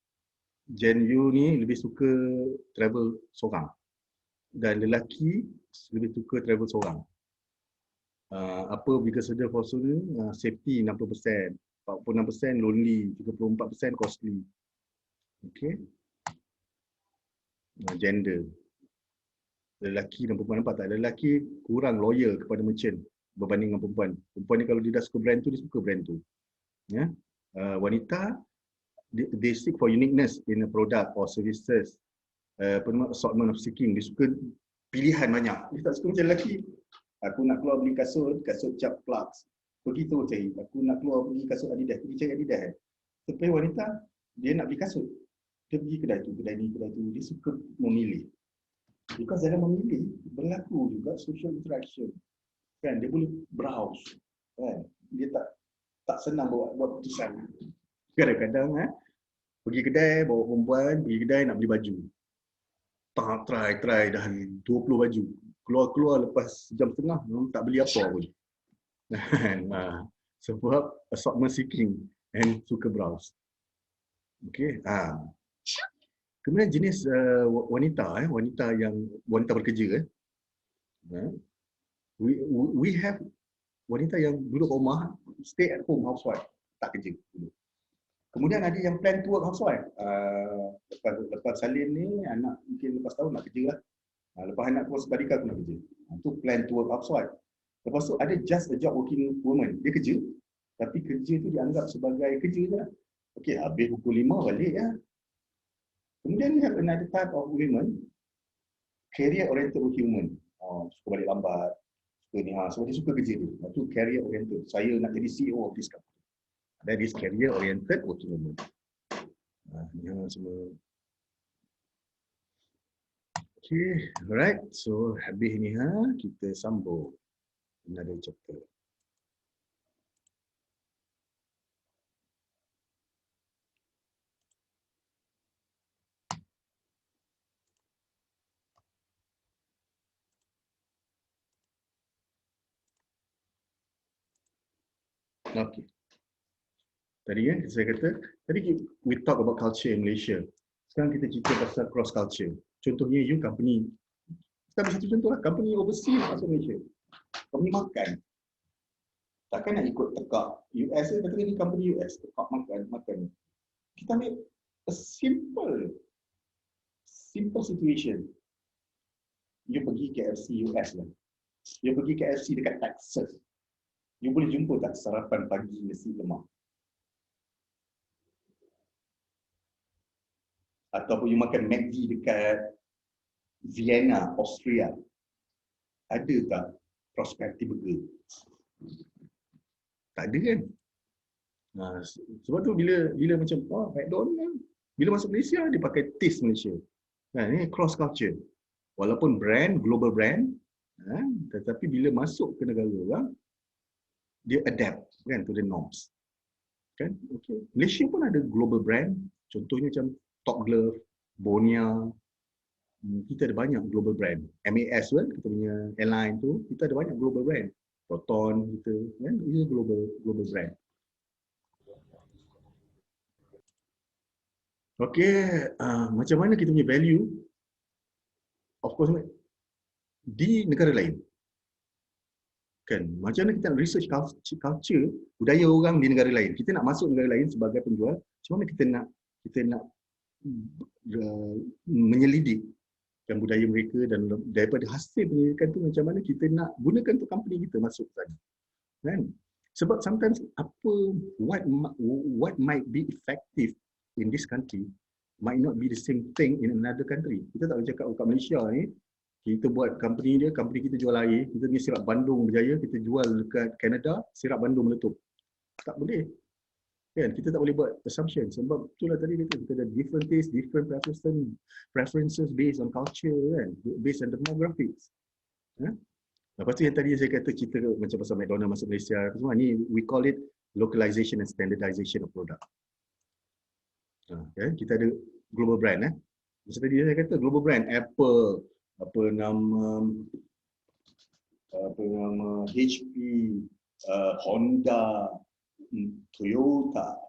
Gen U ni lebih suka travel seorang. Dan lelaki lebih suka travel seorang. Apa biggest hurdle for solo? Safety 60%, 46% lonely, 34% costly. Okay. Gender. Lelaki dan perempuan, nampak tak? Lelaki kurang loyal kepada merchant berbanding dengan perempuan. Perempuan ni kalau dia dah suka brand tu, dia suka brand tu. Ya. Wanita, they seek for uniqueness in a product or services. Assortment of seeking. Dia suka pilihan banyak. Dia tak suka macam lelaki. Aku nak keluar beli kasut cap plugs. Pergi tu cari. Aku nak keluar beli kasut Adidas. Pergi cari Adidas. Tapi wanita, dia nak beli kasut. Dia pergi kedai tu, kedai ni, kedai tu. Dia suka memilih. Because dalam memilih, berlaku juga social interaction. Kan, dia boleh browse. Kan? Dia tak senang buat keputusan. Kadang-kadang pergi kedai, bawa perempuan, pergi kedai nak beli baju. Try dah 20 baju. Keluar lepas jam setengah, tak beli apa pun. Sebab assortment seeking and suka browse. Okay. Kemudian jenis wanita, wanita bekerja. We have wanita yang duduk kat rumah, stay at home housewife, tak kerja. Kemudian ada yang plan to work housewife. Lepas Salim ni, anak mungkin lepas tahun nak kerja lah. Lepas anak keluar sebadika aku nak kerja. Itu plan to work housewife. Lepas tu ada just a job working woman. Dia kerja, tapi kerja tu dianggap sebagai kerja je lah. Okey, habis pukul 5 balik ya. Kemudian we have another type of women, career oriented working woman. Suka balik lambat, suka ni, sebab dia suka kerja dia. Itu career oriented. Saya nak jadi CEO of this company. That is career oriented working woman. Ni semua. Okay, alright. So habis ni kita sambung another chapter. Okay. Tadi kan saya kata, tadi we talk about culture in Malaysia. Sekarang kita cerita pasal cross culture. Contohnya you company, kita ambil satu contoh lah, company overseas masuk Malaysia. Company makan. Takkan nak ikut tekak US, kata ni company US, tekak makan. Kita ambil a simple situation. You pergi KFC US lah. You pergi KFC dekat Texas. You boleh jumpa tak sarapan pagi nasi lemak? Ataupun you makan McD dekat Vienna, Austria. Ada tak Prosperity Burger? Tak ada kan? Sebab tu bila macam McDonald, bila masuk Malaysia dia pakai taste Malaysia. Ini cross culture. Walaupun brand, global brand, tetapi bila masuk ke negara orang, dia adapt kan to the norms. Kan? Okay. Malaysia pun ada global brand, contohnya macam Top Glove, Bonia. Kita ada banyak global brand. MAS kan, kita punya airline tu, kita ada banyak global brand. Proton kita kan, ini global brand. Okey, macam mana kita punya value? Of course di negara lain. Kan, macam mana kita nak research culture, budaya orang di negara lain. Kita nak masuk negara lain sebagai penjual, macam mana kita nak menyelidik dan budaya mereka, dan daripada hasil penyelidikan tu macam mana kita nak gunakan untuk company kita masuk ke sana. Kan? Sebab sometimes what might be effective in this country might not be the same thing in another country. Kita tak boleh cakap kat Malaysia ni, kita buat company kita jual air, kita ni sirap Bandung berjaya, kita jual dekat Canada, sirap Bandung meletup. Tak boleh. Kan, kita tak boleh buat assumption sebab itulah tadi kita ada different taste, different preferences based on culture kan, based on demographics. Lepas tu yang tadi saya kata cerita macam pasal McDonald masuk Malaysia semua ni, we call it localization and standardization of product. Kita ada global brand macam tadi saya kata global brand, Apple, apa nama HP, Honda, Toyota,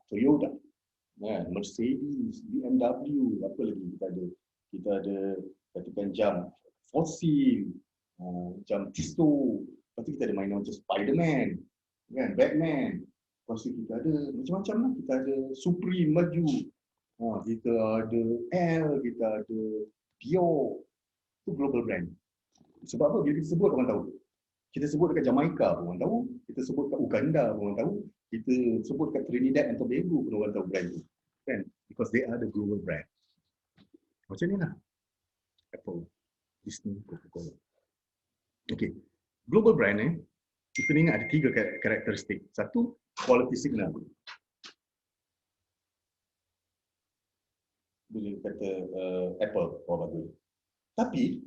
Mercedes, BMW, apa lagi kita ada katakan jam Fossil, jam Tissot, lepas tu kita ada mainan macam Spiderman, kan, Batman, lepas tu kita ada macam-macam lah, kita ada Supreme baju, kita ada L, kita ada Dior, itu global brand. Sebab apa? Bila kita sebut orang tahu. Kita sebut dekat Jamaica pun orang tahu, kita sebut dekat Uganda pun orang tahu, kita sebut dekat Trinidad and Tobago pun orang tahu brand tu. Kan? Because they are the global brand. Macam ni lah. Apple, Disney, Coca-Cola. Okay. Global brand kita ni ada 3 karakteristik. Satu, quality signal. Bila kata Apple, bagus. Tapi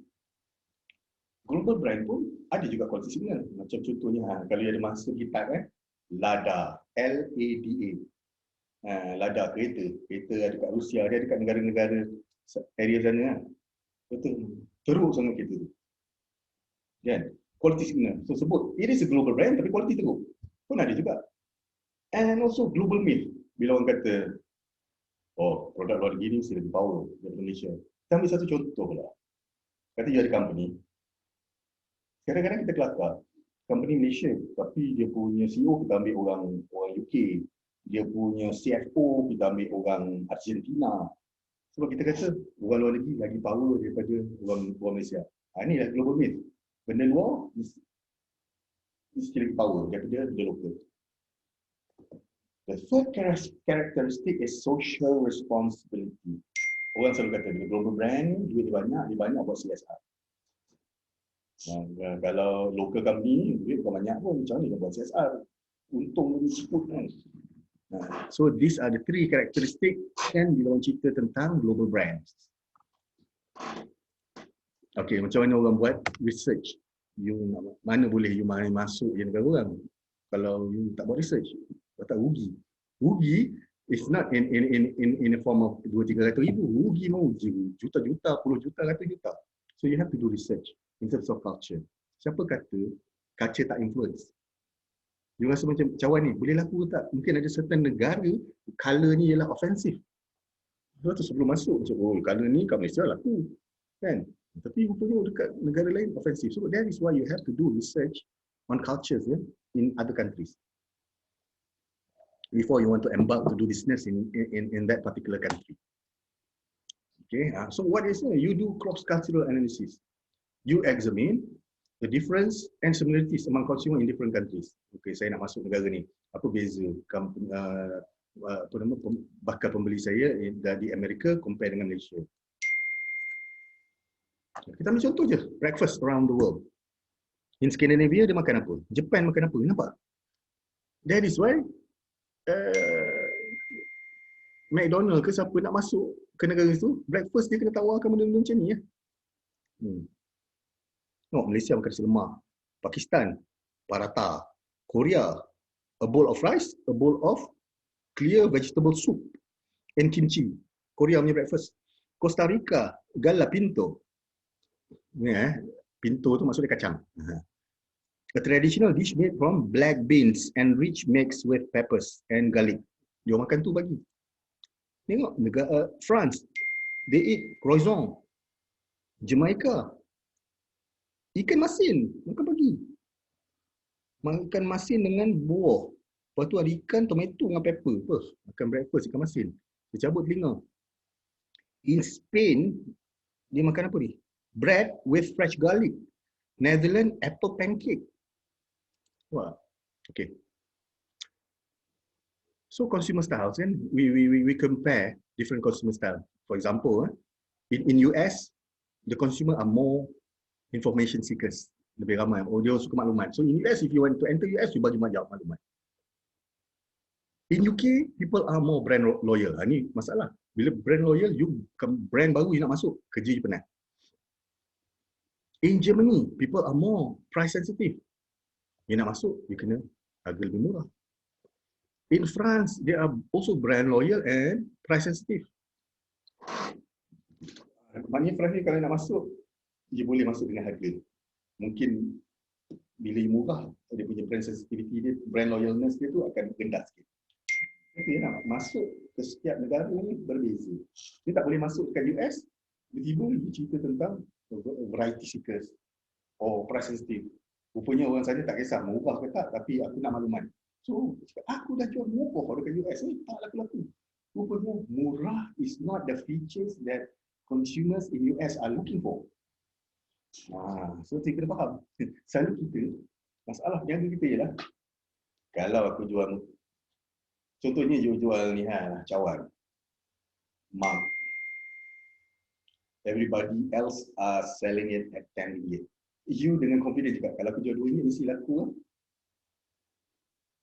global brand pun ada juga quality signal. Macam contohnya, kalau ada masuk kitab Lada, L-A-D-A. Lada, kereta ada kat Rusia, dia ada kat negara-negara area sana kan. Betul, teruk sangat kereta tu. Kan? Quality signal. So sebut, it is a global brand tapi quality teruk. Pun ada juga. And also global myth. Bila orang kata, produk luar negeri ni mesti lebih power daripada Malaysia. Kita ambil satu contoh lah. Kata you ada company. Kadang-kadang kita kelakar. Company Malaysia, tapi dia punya CEO kita ambil orang UK. dia punya CFO, kita ambil orang Argentina. Sebab kita kata orang luar negeri lagi power daripada orang Malaysia. Ini adalah global myth. Benda luar mesti lagi power daripada benda lokal. The third characteristic is social responsibility. Orang selalu kata, bila global brand, duit dia banyak buat CSR. Kalau local company, duit bukan banyak pun, macam mana dia buat CSR? Untung lebih cukup kan. So these are the three characteristic kan bila orang cerita tentang global brands. Okay, macam mana orang buat research? Mana boleh you masuk je negara orang? Kalau you tak buat research, kau tak rugi. Rugi is not in a form of 200-300 ribu. Rugi mau juta-juta, puluh juta, ratus juta. So you have to do research in terms of culture. Siapa kata culture tak influence? You rasa macam cawan ni, boleh laku tak? Mungkin ada certain negara, colour ni ialah offensive. Lepas tu sebelum masuk, macam, oh colour ni kat Malaysia laku. Kan? Tapi rupanya dekat negara lain offensive. So that is why you have to do research on cultures in other countries. Before you want to embark to do business in that particular country. Okay, so what is it? You do cross-cultural analysis. You examine the difference and similarities among consumer in different countries. Okay, saya nak masuk negara ni. Apa beza bakal pembeli saya di Amerika compare dengan Malaysia? Kita ambil contoh je, breakfast around the world. In Scandinavia dia makan apa? Japan makan apa? Nampak? That is why McDonald ke siapa nak masuk ke negara itu, breakfast dia kena tawarkan benda-benda macam ni ya. No, Malaysia makan nasi lemak. Pakistan, paratha. Korea, a bowl of rice, a bowl of clear vegetable soup and kimchi. Korea punya breakfast. Costa Rica, gala pinto. Ni pinto tu maksudnya kacang. A traditional dish made from black beans and rich mixed with peppers and garlic. Dia makan tu pagi. Tengok negara France, they eat croissant. Jamaica, ikan masin, makan pagi. Makan masin dengan buah. Lepas tu ada ikan, tomato dengan pepper. Makan breakfast ikan masin. Dia cabut telinga. In Spain, dia makan apa ni? Bread with fresh garlic. Netherlands, apple pancake. Wah, okay. So consumer styles, kan? We compare different consumer style. For example, in US, the consumer are more information seekers. Lebih ramai. Oh, dia suka maklumat. So in US, if you want to enter US, you bagi banyak maklumat. In UK, people are more brand loyal. Ini masalah. Bila brand loyal, you brand baru you nak masuk, kerja you penat. In Germany, people are more price sensitive. You nak masuk, you kena harga lebih murah. In France, they are also brand loyal and price sensitive. Maknanya France ni kalau nak masuk, dia boleh masuk dengan harga. Mungkin bila dia murah, dia punya brand sensitivity dia, brand loyalness dia tu akan rendah sikit. Tapi nak masuk ke setiap negara ni berbeza. Dia tak boleh masuk dekat US, tiba-tiba dia cerita tentang variety seekers or price sensitive. Rupanya orang sana tak kisah murah ke tak, tapi aku nak maklumat. So, aku dah jual murah dekat US ni, tak laku-laku. Rupanya murah is not the features that consumers in US are looking for. So kita kena faham. Selalu kita, masalah yang kita ialah, kalau aku jual, contohnya you jual ni cawan, mug. Everybody else are selling it at 10 ringgit. You dengan confident juga, kalau aku jual 2 ringgit mesti laku.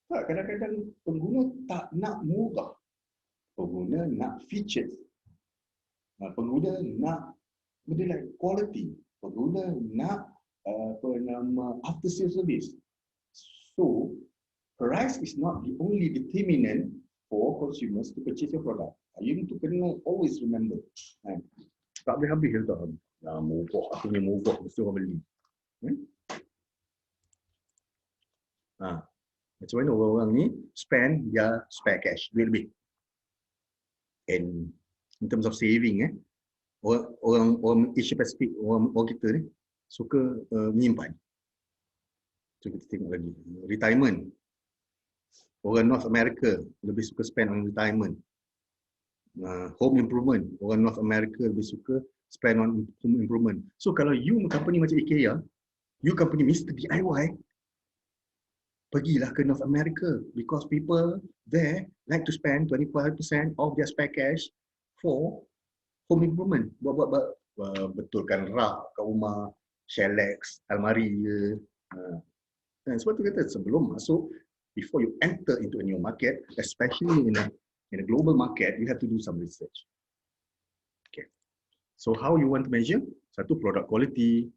Tak, kadang-kadang pengguna tak nak murah. Pengguna nak features. Pengguna nak benda like quality. Pengguna nak after sales service. So, price is not the only determinant for consumers to purchase your product. You need to kena always remember. Tak boleh habis ke tak? Murah, aku ni murah, mesti orang beli. Macam mana orang-orang ni spend dia spare cash, duit lebih. And in terms of saving, orang Asia Pacific, orang kita ni suka menyimpan. So kita tengok lagi retirement. Orang North America lebih suka spend on retirement. Home improvement. Orang North America lebih suka spend on home improvement. So kalau you company macam IKEA, you company Mr. DIY, pergilah ke North America because people there like to spend 25% of their spare cash for home improvement. Buat betulkan rak kat rumah, shellax, almari ke. Dan sebab tu kata sebelum masuk, before you enter into a new market, especially in a global market, you have to do some research. Okay. So how you want to measure? Satu, product quality,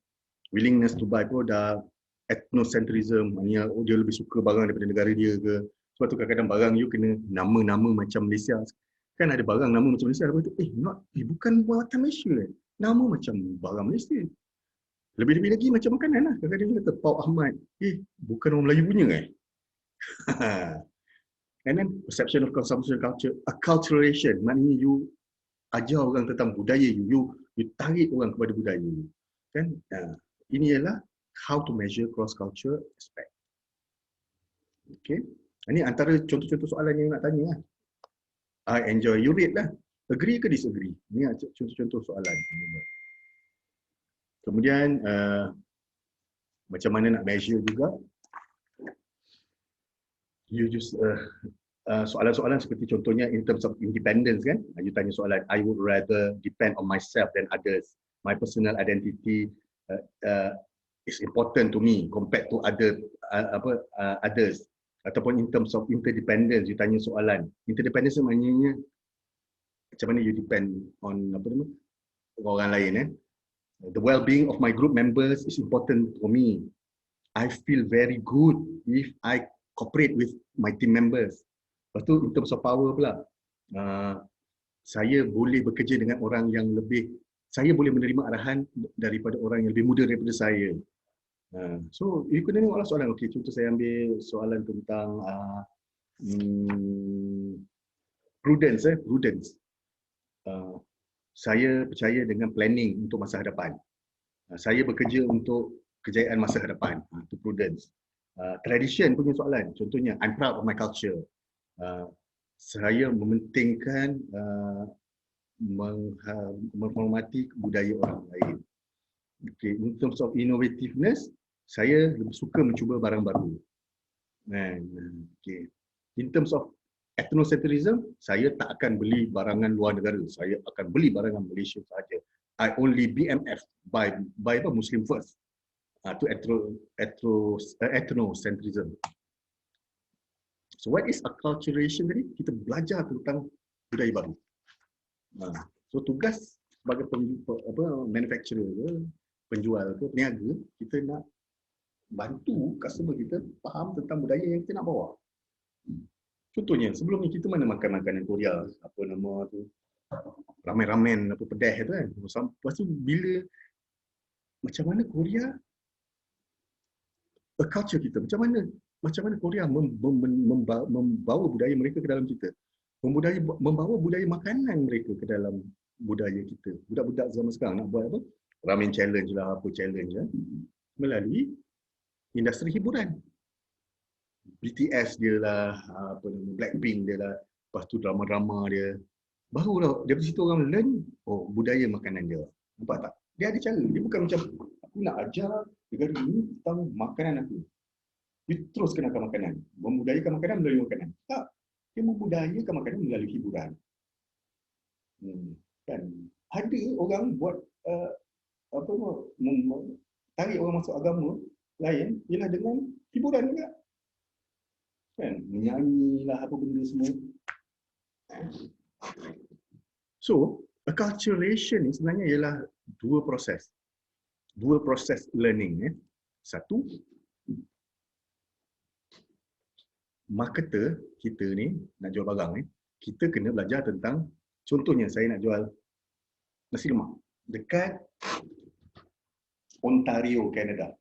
willingness to buy product, ethnocentrism, maknanya dia lebih suka barang daripada negara dia ke. Sebab tu kadang-kadang barang you kena nama-nama macam Malaysia. Kan ada barang nama macam Malaysia, lepas tu bukan buatan Malaysia. Nama macam barang Malaysia. Lebih-lebih lagi macam makanan lah. Kadang-kadang dia kata, Pak Ahmad, bukan orang Melayu punya And then perception of consumption culture, acculturation, maknanya you ajar orang tentang budaya you tarik orang kepada budaya you. Kan? Ini ialah how to measure cross-culture aspect. Okay. Ini antara contoh-contoh soalan yang nak tanya lah. I enjoy, you rate lah. Agree ke disagree? Ini contoh-contoh soalan. Kemudian, macam mana nak measure juga. You just, soalan-soalan seperti contohnya in terms of independence kan. You tanya soalan, I would rather depend on myself than others. My personal identity is important to me compared to others. Ataupun in terms of interdependence, you tanya soalan. Interdependence maknanya macam mana you depend on orang lain. The well-being of my group members is important for me. I feel very good if I cooperate with my team members. Lepas tu in terms of power pula, saya boleh bekerja dengan orang yang saya boleh menerima arahan daripada orang yang lebih muda daripada saya. So you kena tengoklah soalan. Okay, contoh saya ambil soalan tentang prudence. Saya percaya dengan planning untuk masa hadapan. Saya bekerja untuk kejayaan masa hadapan. Itu prudence. Tradition punya soalan. Contohnya, I'm proud of my culture. Saya mementingkan menghormati budaya orang lain. Okay. In terms of innovativeness, saya lebih suka mencuba barang baru. Okay. In terms of ethnocentrism, saya tak akan beli barangan luar negara. Saya akan beli barangan Malaysia sahaja. I only BMF, buy Muslim first. Itu ethnocentrism. So what is acculturation tadi? Kita belajar tentang budaya baru. So tugas sebagai manufacturer ke, penjual ke, peniaga, kita nak bantu customer kita faham tentang budaya yang kita nak bawa. Contohnya, sebelum ni kita mana makan makanan Korea, apa nama tu, ramen-ramen, apa pedas tu kan. Lepas tu bila, macam mana Korea, culture kita, macam mana Korea membawa budaya mereka ke dalam kita. Membawa budaya makanan mereka ke dalam budaya kita. Budak-budak zaman sekarang nak buat apa? Ramen challenge lah, apa challenge lah. Melalui industri hiburan. BTS dia lah, Blackpink dia lah, lepas tu drama-drama dia. Barulah dari situ orang learn, budaya makanan dia. Nampak tak? Dia ada cara. Dia bukan macam, aku nak ajar negara ini tentang makanan aku. Dia terus kenakan makanan. Membudayakan makanan melalui makanan. Tak. Dia membudayakan makanan melalui hiburan. Kan? Ada orang buat tarik orang masuk agama lain ialah dengan hiburan juga. Kan? Menyanyi lah apa benda semua. So, acculturation ni sebenarnya ialah dua proses learning. Satu, marketer kita ni nak jual barang kita kena belajar tentang, contohnya saya nak jual nasi lemak dekat Ontario, Canada.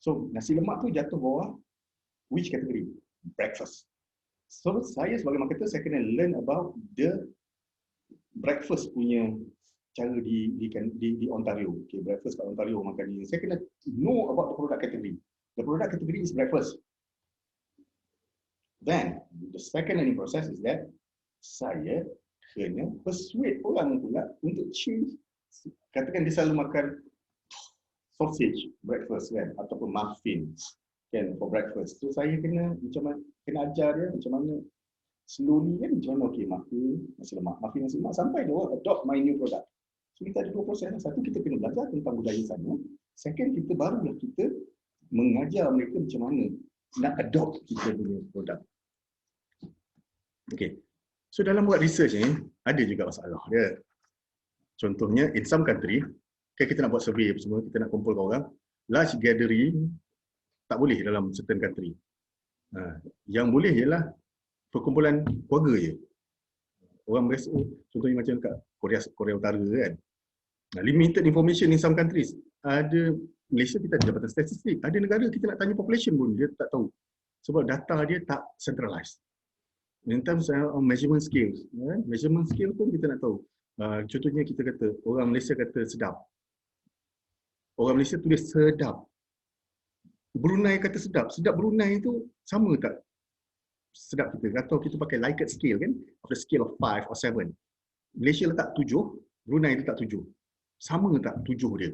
So, nasi lemak tu jatuh bawah which category? Breakfast. So, saya sebagai marketer, saya kena learn about the breakfast punya cara di Ontario. Okay, breakfast kat Ontario makan ni. Saya kena know about the product category. The product category is breakfast. Then the second learning process is that saya kena persuade orang pula untuk change. Katakan dia selalu makan sausage breakfast kan, ataupun muffin kan for breakfast. So saya kena macam mana, kena ajar dia macam mana slowly kan, macam mana okey muffin nasi lemak sampai dia adopt my new product. So kita ada dua proses. Satu, kita kena belajar tentang budaya sana. Second, kita barulah kita mengajar mereka macam mana nak adopt kita punya produk. Okay. So dalam buat research ni ada juga masalah dia. Contohnya in some country, kan kita nak buat survey apa semua, kita nak kumpulkan orang, large gathering tak boleh dalam certain country. Yang boleh ialah perkumpulan keluarga je. Orang berasa, contohnya macam kat Korea Utara kan. Limited information in some countries. Ada Malaysia kita ada jabatan statistik. Ada negara kita nak tanya population pun dia tak tahu. Sebab data dia tak centralized. In terms of measurement skills, measurement skill pun kita nak tahu. Contohnya kita kata, orang Malaysia kata sedap. Orang Malaysia tulis sedap. Brunei kata sedap. Sedap Brunei itu sama tak sedap kita? Atau kita pakai Likert scale kan? Of the scale of 5 or 7. Malaysia letak 7, Brunei letak 7. Sama tak 7 dia?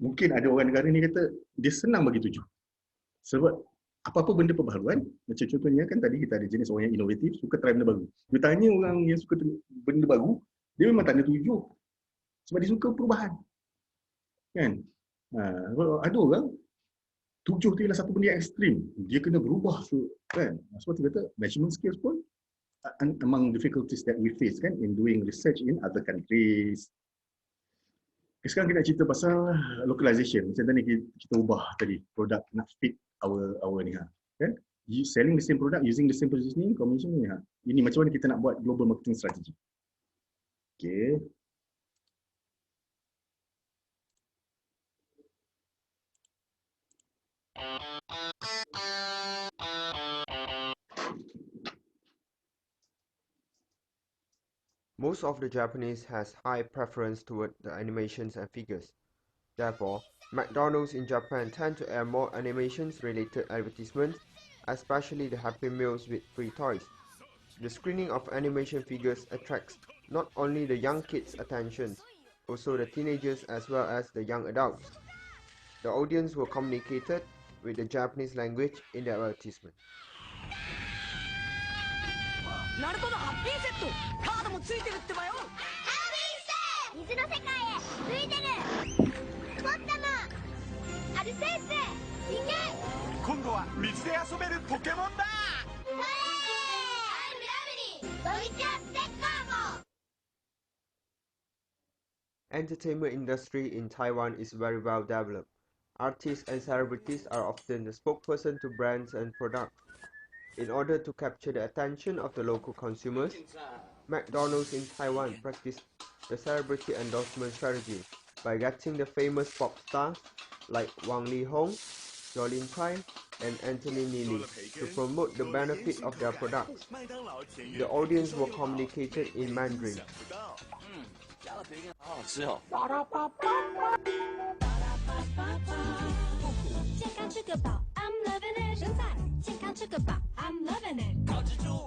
Mungkin ada orang negara ni kata dia senang bagi 7. Sebab apa-apa benda perbaharuan, macam contohnya kan tadi kita ada jenis orang yang inovatif, suka try benda baru. Dia tanya orang yang suka benda baru, dia memang tanda 7. Sebab dia suka perubahan. Kan? Ada orang 7 tu ialah satu benda yang ekstrim. Dia kena berubah kan? Sebab tu kata measurement skills pun among difficulties that we face kan in doing research in other countries. Sekarang kita nak cerita pasal localization. Macam tadi kita ubah tadi produk nak fit our ni kan. Selling the same product using the same positioning, combination ni Ini macam mana kita nak buat global marketing strategy. Okay. Most of the Japanese has high preference toward the animations and figures. Therefore, McDonald's in Japan tend to air more animations-related advertisements, especially the Happy Meals with free toys. The screening of animation figures attracts not only the young kids' attention, also the teenagers as well as the young adults. The audience were communicated with the Japanese language in the advertisement. ナルトのハッピーセットカードもついてるってばよ。ハッピーセ水の世界へついてる。ポッタムアルセウス行け。今度は水で遊べるポケモンだ。それアイムラブリードイツアステッカーも。 Entertainment industry in Taiwan is very well developed. Artists and celebrities are often the spokesperson to brands and products. In order to capture the attention of the local consumers, McDonald's in Taiwan practiced the celebrity endorsement strategy by getting the famous pop stars like Wang Lihong, Jolin Tsai, and Anthony Neely to promote the benefit of their products. The audience were communicated in Mandarin. 好好吃哦。健康吃个饱 ，I'm loving it。生菜健康吃个饱 ，I'm loving it。搞蜘蛛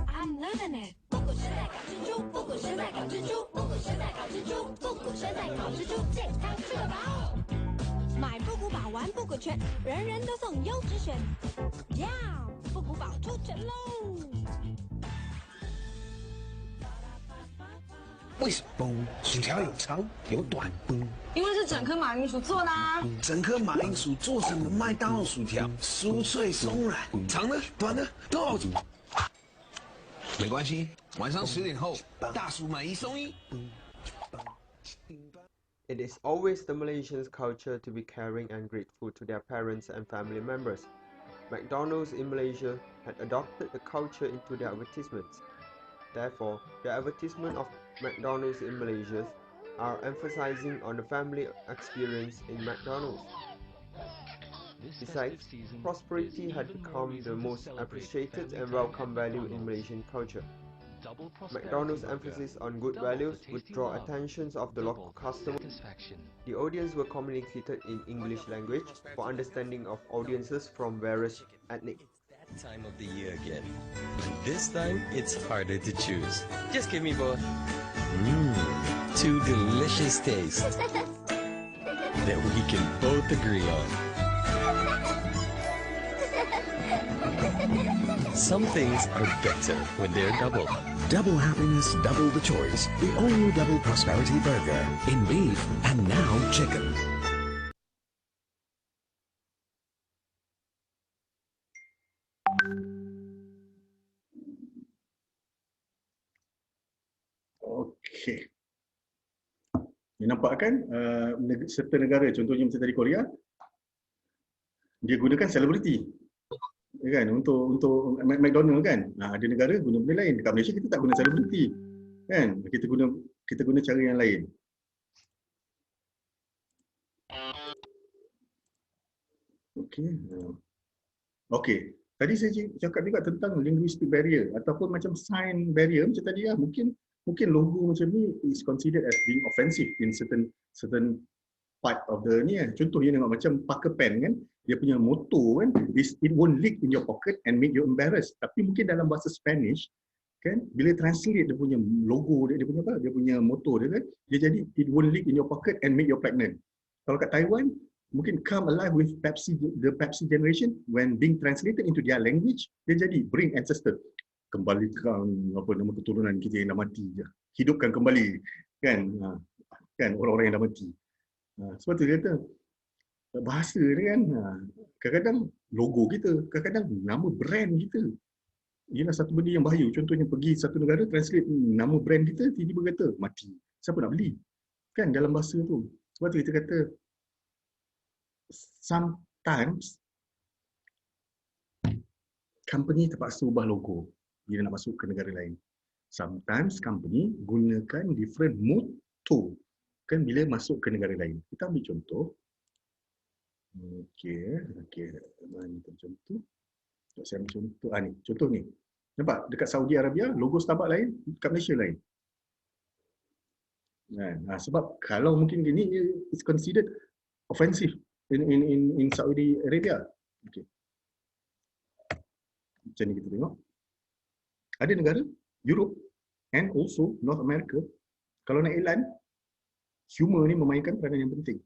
，I'm loving it。不谷生菜搞蜘蛛，不谷生菜搞蜘蛛，不谷生菜搞蜘蛛，不谷生菜搞蜘蛛，健康吃个饱。买不谷宝玩不谷泉，人人都送优质选。呀，不谷宝出拳喽！ 为什么薯条有长有短？因为是整颗马铃薯做的啊。整颗马铃薯做成的麦当劳薯条，酥脆松软，长的短的都好吃。没关系，晚上10点后，大薯买1送1。It is always the Malaysians' culture to be caring and grateful to their parents and family members. McDonald's in Malaysia had adopted the culture into their advertisements. Therefore, the advertisement of McDonald's in Malaysia are emphasizing on the family experience in McDonald's. Besides, prosperity had become the most appreciated and welcome value in Malaysian culture. McDonald's emphasis on good values would draw attentions of the local customers. The audience were communicated in English language for understanding of audiences from various ethnic Time of the year again. But this time, it's harder to choose. Just give me both. Two delicious tastes that we can both agree on. Some things are better when they're double. Double happiness, double the choice. The all-new Double Prosperity Burger in beef and now chicken. Okey. You nampak kan serta negara, contohnya macam tadi Korea, dia gunakan selebriti. Ya kan, untuk McDonald kan. Ada negara guna benda lain. Dekat Malaysia kita tak guna selebriti. Kan? Kita guna cara yang lain. Okey. Okey. Tadi saya cakap juga tentang linguistic barrier ataupun macam sign barrier macam tadi lah. Mungkin logo macam ni is considered as being offensive in certain part of the ni kan. Contohnya tengok macam Parker pen kan, dia punya motto kan, it won't leak in your pocket and make you embarrassed. Tapi mungkin dalam bahasa Spanish kan, bila translate dia punya logo dia punya apa? Dia punya motto dia kan, dia jadi it won't leak in your pocket and make you pregnant. Kalau kat Taiwan mungkin come alive with Pepsi, the Pepsi generation, when being translated into their language, dia jadi bring ancestor, kembalikan apa nama keturunan kita yang dah mati je, hidupkan kembali kan, kan orang-orang yang dah mati. Sebab tu dia kata bahasa dia kan, kadang-kadang logo kita, kadang-kadang nama brand kita, ialah satu benda yang bahaya. Contohnya pergi satu negara translate nama brand kita, tiba-tiba kata mati, siapa nak beli kan dalam bahasa tu. Sebab tu kita kata sometimes company terpaksa ubah logo bila nak masuk ke negara lain. Sometimes company gunakan different motto kan bila masuk ke negara lain. Kita ambil contoh. Okey, mana contoh? Saya ambil contoh. Ni, contoh ni. Nampak dekat Saudi Arabia logo Starbucks lain, dekat Malaysia lain. Sebab kalau mungkin gini is considered offensive in Saudi Arabia. Okey. Macam ni kita tengok. Ada negara Europe and also North America, kalau nak iklan, humor ni memainkan peranan yang penting.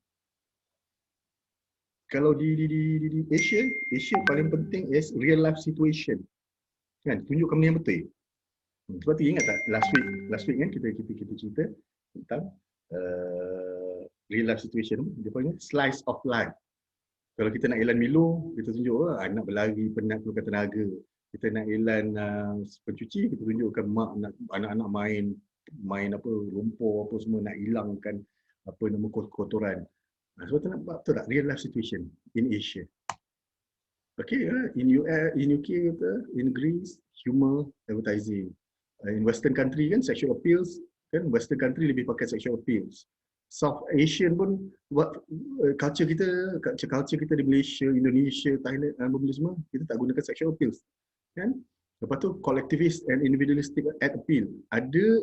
Kalau di Asia paling penting is real life situation. Kan, tunjukkan benda yang betul. Sebab tu ingat tak last week kan kita cerita tentang real life situation, dia panggil slice of life. Kalau kita nak iklan Milo, kita tunjuk anak berlari penat keluarkan tenaga. Kita nak iklan pencuci, kita tunjukkan mak nak anak-anak main apa lumpur apa semua, nak hilangkan apa nama kotoran. Sebab tu nampak betul tak real life situation in Asia. Okay, in US, in UK, in Greece, humor advertising. In Western country kan sexual appeals, kan Western country lebih pakai sexual appeals. South Asian pun buat culture kita di Malaysia, Indonesia, Thailand, benda semua kita tak gunakan sexual appeals. Kan? Lepas tu collectivist and individualistic ad appeal. Ada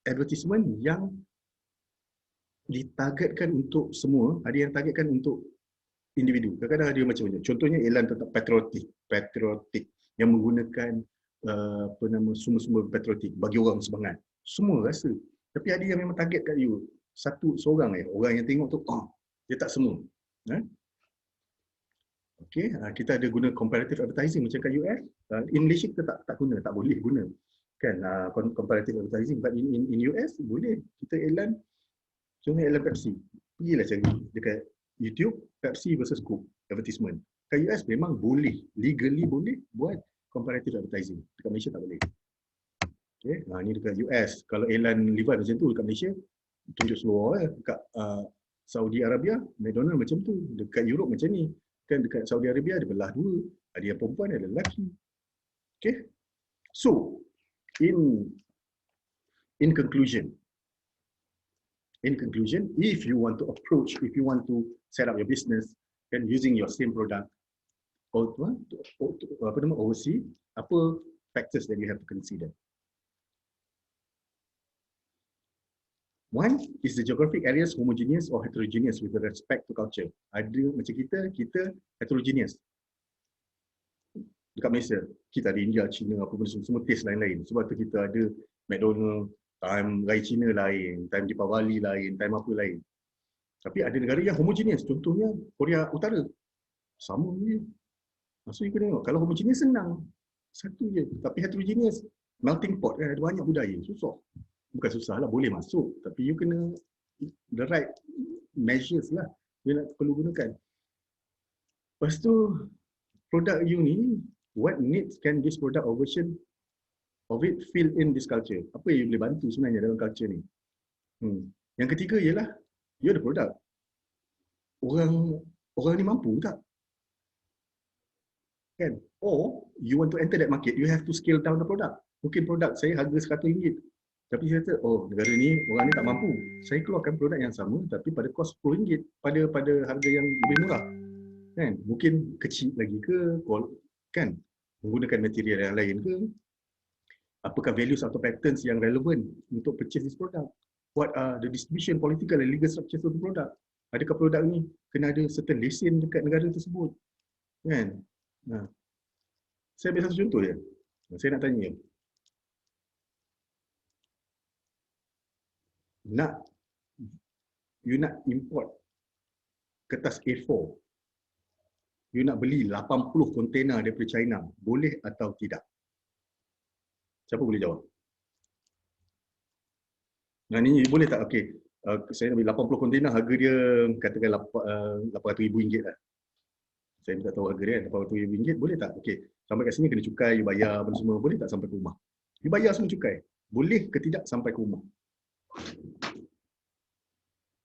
advertisement yang ditargetkan untuk semua, ada yang targetkan untuk individu. Kadang-kadang ada macam-macam. Contohnya iklan tentang patriotik yang menggunakan apa nama sumber-sumber patriotik bagi orang semangat. Semua rasa. Tapi ada yang memang target kat you. Seorang orang yang tengok tu, dia tak semua. Okey, kita ada guna comparative advertising macam kat US. In Malaysia kita tak guna, tak boleh guna. Kan comparative advertising, but in US boleh. Kita iklan, contohnya iklan Pepsi. Pergilah cari dekat YouTube Pepsi versus Coke advertisement. Kat US memang boleh, legally boleh buat comparative advertising. Dekat Malaysia tak boleh. Okey, ni dekat US. Kalau iklan Levi's macam tu dekat Malaysia tunjuk seluar. Dekat Saudi Arabia, McDonald macam tu. Dekat Europe macam ni. Kan dekat Saudi Arabia ada belah dua. Ada yang perempuan, ada lelaki. Okay. So, in conclusion, if you want to set up your business and using your same product, overseas, apa factors that you have to consider? One is the geographic areas homogeneous or heterogeneous with respect to culture. Ada macam kita heterogeneous. dekat Malaysia, kita ada India, China, apa benda semua taste lain-lain. Sebab tu kita ada McDonald, time Raya Cina lain, time Deepavali lain, time apa lain. Tapi ada negara yang homogeneous, contohnya Korea Utara. Sama je. So you kena tengok, kalau homogeneous senang. Satu je, tapi heterogeneous. Melting pot kan, ada banyak budaya, susah. Bukan susah lah, boleh masuk. Tapi you kena the right measures lah. You nak perlu gunakan. Lepas tu, produk you ni, what needs can this product or version of it fill in this culture? Apa yang you boleh bantu sebenarnya dalam culture ni? Yang ketiga ialah, you ada produk. Orang ni mampu tak? Kan? Or, you want to enter that market, you have to scale down the product. Mungkin produk saya harga RM100. Tapi saya kata, oh negara ni, orang ni tak mampu. Saya keluarkan produk yang sama tapi pada kos RM10, pada harga yang lebih murah. Kan? Mungkin kecil lagi ke, kan? Menggunakan material yang lain ke? Apakah values atau patterns yang relevan untuk purchase this product? What are the distribution, political and legal structures of the product? Adakah produk ni kena ada certain lesen dekat negara tersebut? Kan? Nah. Saya ambil satu contoh je. Saya nak tanya. You nak import kertas A4. You nak beli 80 kontena daripada China. Boleh atau tidak? Siapa boleh jawab? Nah ni boleh tak? Okey. Saya nak beli 80 kontena, harga dia katakan RM800,000 lah. Saya tak tahu harga dia, RM800,000, boleh tak? Okey. Sampai kat sini kena cukai, you bayar apa semua. Boleh tak sampai ke rumah? You bayar semua cukai. Boleh ke tidak sampai ke rumah?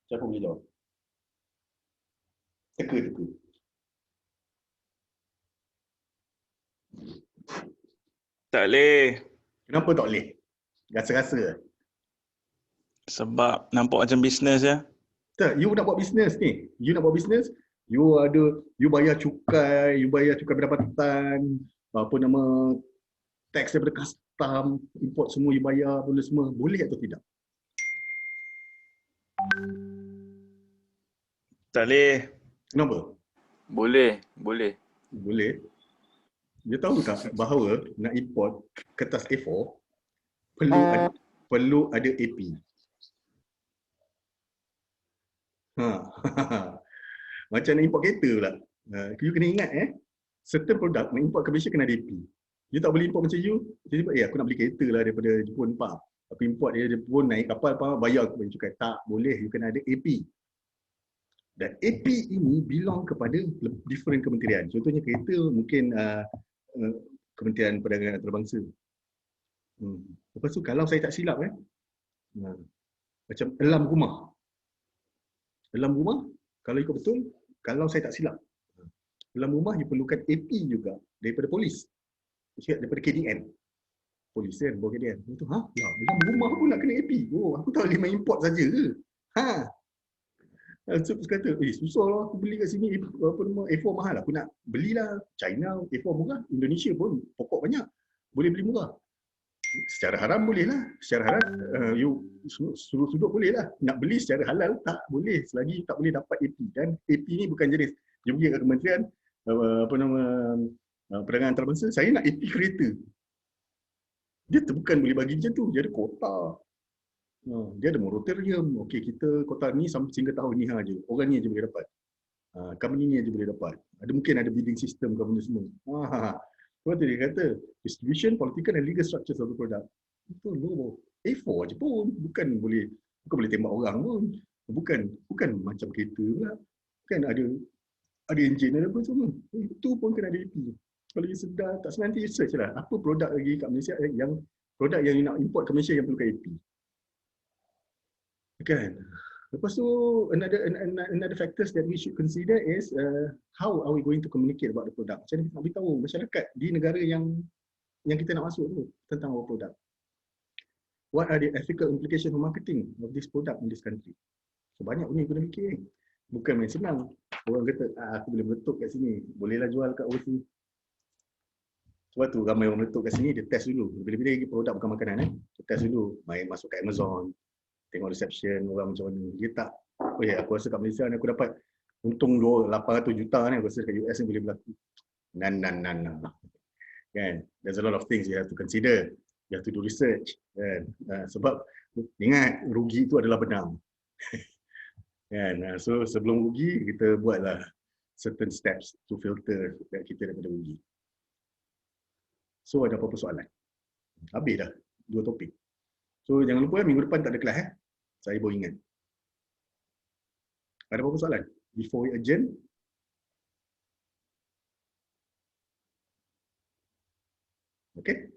Siapa boleh jawab? Teka. Tak boleh. Kenapa tak boleh? Rasa-rasa. Sebab nampak macam bisnes ya. Tak, you nak buat bisnes ni. You bayar cukai, pendapatan, apa nama, tax daripada custom, import semua you bayar, benda semua. Boleh atau tidak? Tak boleh. Kenapa? Boleh. Dia tahu tak bahawa nak import kertas A4 perlu ada AP. Macam nak import kereta pula. You kena ingat certain produk nak import ke Malaysia kena ada AP. You tak boleh import macam you. Tiba-tiba aku nak beli kereta lah daripada Jepun pak. Aku import dia pun naik kapal pak, bayar aku bagi cukai. Tak boleh, you kena ada AP. Dan AP ini belong kepada different kementerian. Contohnya kereta mungkin Kementerian Perdagangan Antarabangsa. Lepas tu kalau saya tak silap macam alarm rumah. Alarm rumah kalau ikut betul, kalau saya tak silap, alarm rumah you perlukan AP juga daripada polis. Daripada KDN. Polis kan, bawa KDN. Itu alarm rumah pun nak kena AP. Oh, aku tak boleh main import saja ke? Saya kata, susah lah aku beli kat sini A4 mahal, aku nak belilah China A4 murah, Indonesia pun pokok banyak, boleh beli murah. Secara haram boleh lah, secara haram you sudut boleh lah, nak beli secara halal tak boleh selagi tak boleh dapat AP. Dan AP ni bukan jenis, you pergi ke Kementerian Perdagangan Antarabangsa, saya nak AP kereta. Dia bukan boleh bagi macam tu, dia ada kota. Dia ada moratorium. Okey, kita kota ni sampai sehingga tahun ni aja. Orang ni aja boleh dapat. Company ni aja boleh dapat. Mungkin ada bidding system ke benda semua. Sebab tu dia kata distribution, political and legal structures of the product. Itu low. A4 je pun. Bukan boleh tembak orang pun. Bukan macam kereta pula. Kan ada enjin ada apa semua. Itu pun kena ada AP. Kalau you sedar, tak senang nanti research lah. Apa produk lagi kat Malaysia yang produk yang you nak import ke Malaysia yang perlukan AP. Kan? Lepas tu another factors that we should consider is how are we going to communicate about the product. Macam mana kita nak beritahu masyarakat di negara yang kita nak masuk tu tentang our product. What are the ethical implications of marketing of this product in this country? So banyak benda kena fikir. Bukan main senang. Orang kata aku boleh meletup kat sini, bolehlah jual kat overseas. Sebab tu ramai orang meletup kat sini, dia test dulu. Bila-bila lagi produk bukan makanan dia test dulu, main masuk kat Amazon. Tengok reception orang macam mana. Dia tak, aku rasa kat Malaysia ni aku dapat untung 800 juta ni, aku rasa kat US ni boleh berlaku. Nan. Kan? There's a lot of things you have to consider. You have to do research. Kan? Sebab ingat rugi itu adalah benang. Kan? So sebelum rugi kita buatlah certain steps to filter kita daripada rugi. So ada apa-apa soalan? Habis dah 2 topik. So jangan lupa minggu depan tak ada kelas Saya baru ingat. Ada apa-apa soalan? Before we adjourn? Okay?